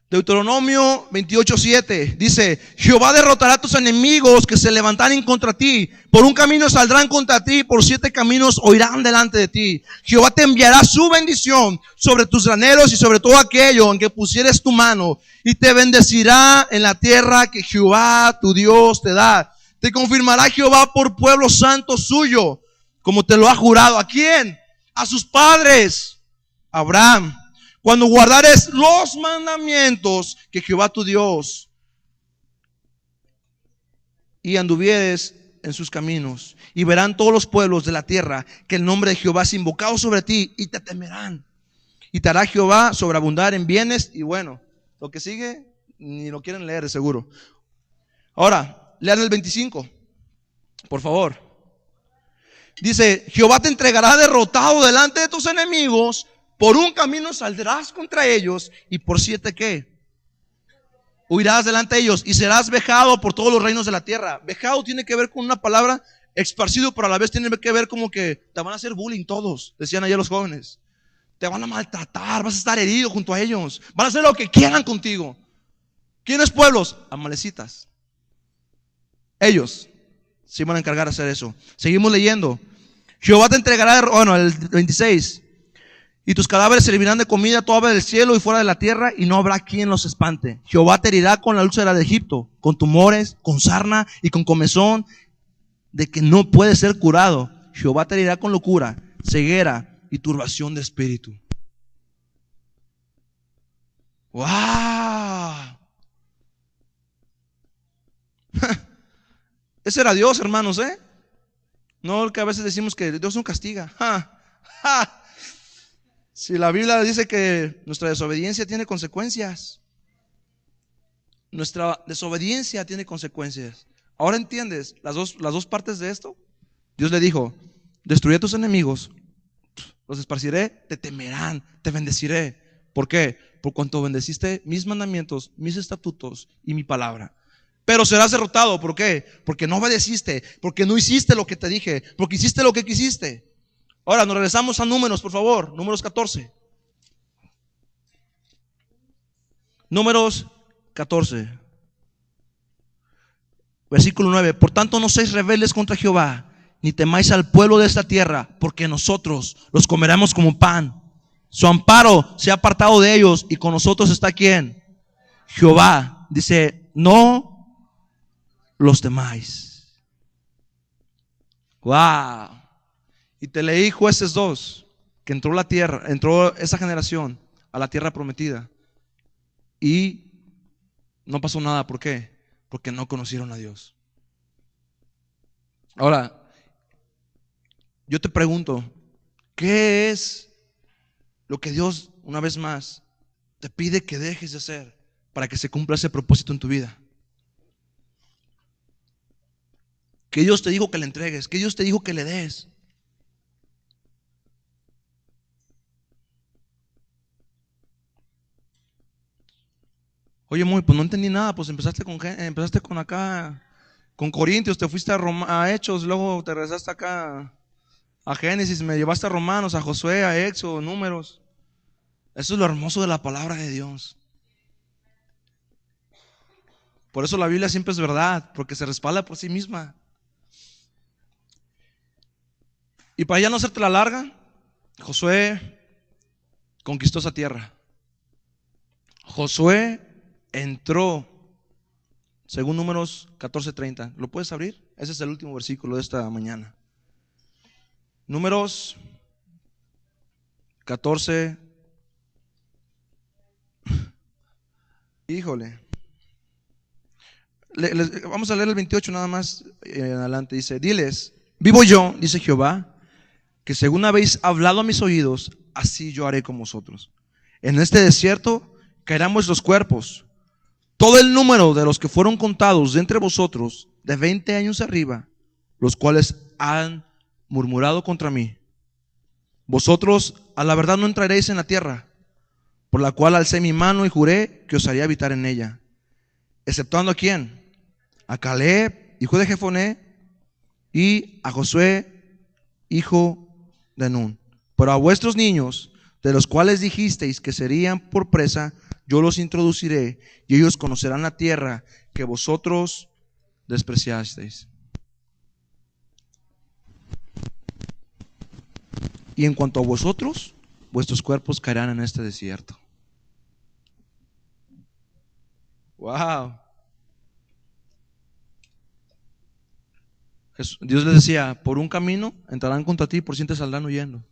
Deuteronomio 28:7 dice, Jehová derrotará a tus enemigos que se levantaren contra ti. Por un camino saldrán contra ti, por 7 caminos oirán delante de ti. Jehová te enviará su bendición sobre tus graneros y sobre todo aquello en que pusieres tu mano, y te bendecirá en la tierra que Jehová tu Dios te da. Te confirmará Jehová por pueblo santo suyo, como te lo ha jurado. ¿A quién? A sus padres, Abraham. Cuando guardares los mandamientos que Jehová tu Dios y anduvieres en sus caminos, y verán todos los pueblos de la tierra que el nombre de Jehová es invocado sobre ti, y te temerán. Y te hará Jehová sobreabundar en bienes. Y bueno, lo que sigue ni lo quieren leer de seguro. Ahora, lean el 25, por favor. Dice, Jehová te entregará derrotado delante de tus enemigos. Por un camino saldrás contra ellos, y por 7 ¿qué? Huirás delante de ellos, y serás vejado por todos los reinos de la tierra. Vejado tiene que ver con una palabra esparcido, pero a la vez tiene que ver como que te van a hacer bullying todos, decían ayer los jóvenes. Te van a maltratar, vas a estar herido junto a ellos, van a hacer lo que quieran contigo. ¿Quiénes pueblos? Amalecitas. Ellos se van a encargar de hacer eso. Seguimos leyendo. Jehová te entregará, bueno, el 26. Y tus cadáveres servirán de comida toda ave del cielo y fuera de la tierra, y no habrá quien los espante. Jehová te herirá con la úlcera de Egipto, con tumores, con sarna y con comezón, de que no puede ser curado. Jehová te herirá con locura, ceguera y turbación de espíritu. ¡Wow! Ese era Dios, hermanos, ¿eh? No que a veces decimos que Dios no castiga. ¡Ja! ¡Ja! Si la Biblia dice que nuestra desobediencia tiene consecuencias. Nuestra desobediencia tiene consecuencias. Ahora entiendes las dos partes de esto. Dios le dijo, destruiré a tus enemigos, los esparciré, te temerán, te bendeciré. ¿Por qué? Por cuanto bendeciste mis mandamientos, mis estatutos y mi palabra. Pero serás derrotado. ¿Por qué? Porque no obedeciste, porque no hiciste lo que te dije, porque hiciste lo que quisiste. Ahora nos regresamos a Números, por favor. Números 14. Números 14. Versículo 9. Por tanto no seáis rebeldes contra Jehová, ni temáis al pueblo de esta tierra, porque nosotros los comeremos como pan. Su amparo se ha apartado de ellos, y con nosotros está ¿quién? Jehová. Dice, no los temáis. Wow. Y te leí Jueces 2, que entró esa generación a la tierra prometida, y no pasó nada. ¿Por qué? Porque no conocieron a Dios. Ahora, yo te pregunto, ¿qué es lo que Dios, una vez más, te pide que dejes de hacer para que se cumpla ese propósito en tu vida? ¿Qué Dios te dijo que le entregues? ¿Qué Dios te dijo que le des? Oye, pues no entendí nada. Pues empezaste con acá, con Corintios, te fuiste a Hechos, luego te regresaste acá a Génesis, me llevaste a Romanos, a Josué, a Éxodo, Números. Eso es lo hermoso de la palabra de Dios. Por eso la Biblia siempre es verdad, porque se respalda por sí misma. Y para ya no hacerte la larga, Josué conquistó esa tierra. Josué entró, según Números 14:30. ¿Lo puedes abrir? Ese es el último versículo de esta mañana. Números 14. Híjole. Vamos a leer el 28 nada más en adelante. Dice: diles, vivo yo, dice Jehová, que según habéis hablado a mis oídos, así yo haré con vosotros. En este desierto caerán vuestros cuerpos. Todo el número de los que fueron contados de entre vosotros, de 20 años arriba, los cuales han murmurado contra mí. Vosotros a la verdad no entraréis en la tierra, por la cual alcé mi mano y juré que os haría habitar en ella. Exceptuando a quién: a Caleb, hijo de Jefoné, y a Josué, hijo de Nun. Pero a vuestros niños, de los cuales dijisteis que serían por presa, yo los introduciré, y ellos conocerán la tierra que vosotros despreciasteis. Y en cuanto a vosotros, vuestros cuerpos caerán en este desierto. Wow. Dios les decía: por un camino entrarán contra ti, por 100 te saldrán huyendo.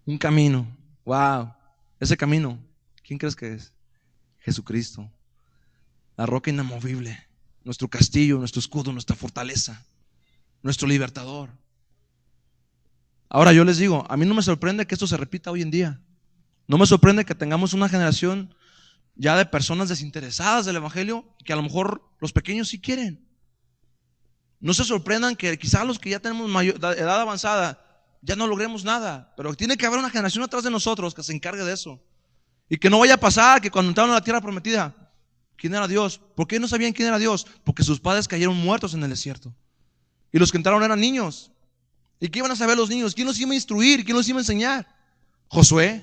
Un camino. Wow. Ese camino, ¿quién crees que es? Jesucristo, la roca inamovible, nuestro castillo, nuestro escudo, nuestra fortaleza, nuestro libertador. Ahora yo les digo, a mí no me sorprende que esto se repita hoy en día. No me sorprende que tengamos una generación ya de personas desinteresadas del evangelio, que a lo mejor los pequeños sí quieren. No se sorprendan que quizás los que ya tenemos edad avanzada ya no logremos nada, pero tiene que haber una generación atrás de nosotros que se encargue de eso. Y que no vaya a pasar que cuando entraron a la tierra prometida, ¿quién era Dios? ¿Por qué no sabían quién era Dios? Porque sus padres cayeron muertos en el desierto. Y los que entraron eran niños. ¿Y qué iban a saber los niños? ¿Quién los iba a instruir? ¿Quién los iba a enseñar? Josué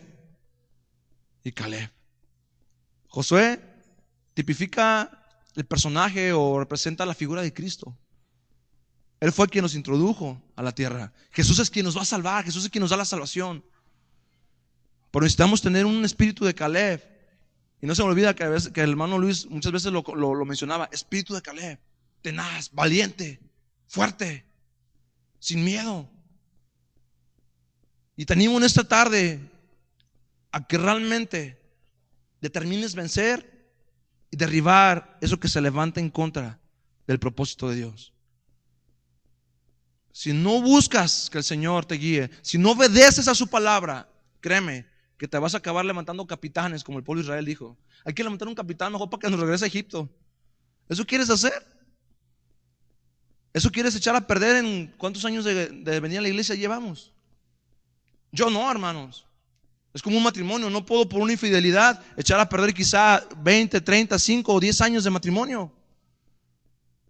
y Caleb. Josué tipifica el personaje o representa la figura de Cristo. Él fue quien nos introdujo a la tierra. Jesús es quien nos va a salvar. Jesús es quien nos da la salvación. Pero necesitamos tener un espíritu de Caleb. Y no se me olvida que el hermano Luis muchas veces lo mencionaba. Espíritu de Caleb, tenaz, valiente, fuerte, sin miedo. Y te animo en esta tarde a que realmente determines vencer y derribar eso que se levanta en contra del propósito de Dios. Si no buscas que el Señor te guíe, si no obedeces a su palabra, créeme que te vas a acabar levantando capitanes, como el pueblo de Israel dijo. Hay que levantar un capitán mejor para que nos regrese a Egipto. ¿Eso quieres hacer? ¿Eso quieres echar a perder en cuántos años de venir a la iglesia llevamos? Yo no, hermanos. Es como un matrimonio. No puedo por una infidelidad echar a perder quizá 20, 30, 5 o 10 años de matrimonio.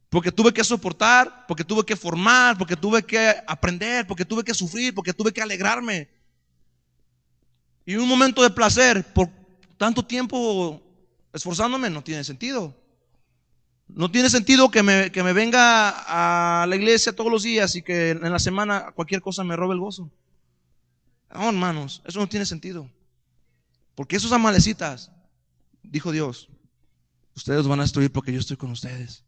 Porque tuve que soportar, porque tuve que formar, porque tuve que aprender, porque tuve que sufrir, porque tuve que alegrarme. Y un momento de placer por tanto tiempo esforzándome no tiene sentido. No tiene sentido que me venga a la iglesia todos los días y que en la semana cualquier cosa me robe el gozo. No, hermanos, eso no tiene sentido. Porque esos amalecitas, dijo Dios, ustedes van a destruir porque yo estoy con ustedes.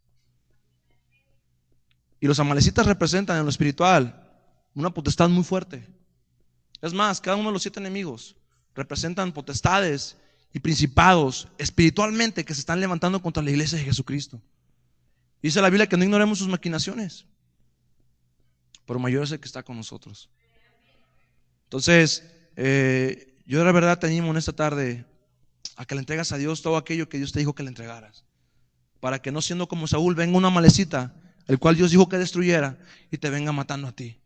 Y los amalecitas representan en lo espiritual una potestad muy fuerte. Es más, cada uno de los 7 enemigos representan potestades y principados espiritualmente que se están levantando contra la iglesia de Jesucristo. Dice la Biblia que no ignoremos sus maquinaciones, pero mayor es el que está con nosotros. Entonces, yo de verdad te animo en esta tarde a que le entregas a Dios todo aquello que Dios te dijo que le entregaras, para que no siendo como Saúl venga una malecita, el cual Dios dijo que destruyera, y te venga matando a ti.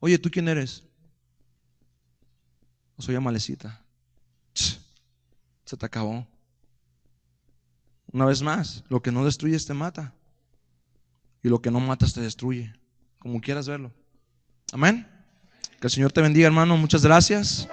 Oye, ¿tú quién eres? Soy amalecita. Se te acabó. Una vez más, lo que no destruyes te mata, y lo que no matas te destruye, como quieras verlo. Amén. Que el Señor te bendiga, hermano. Muchas gracias.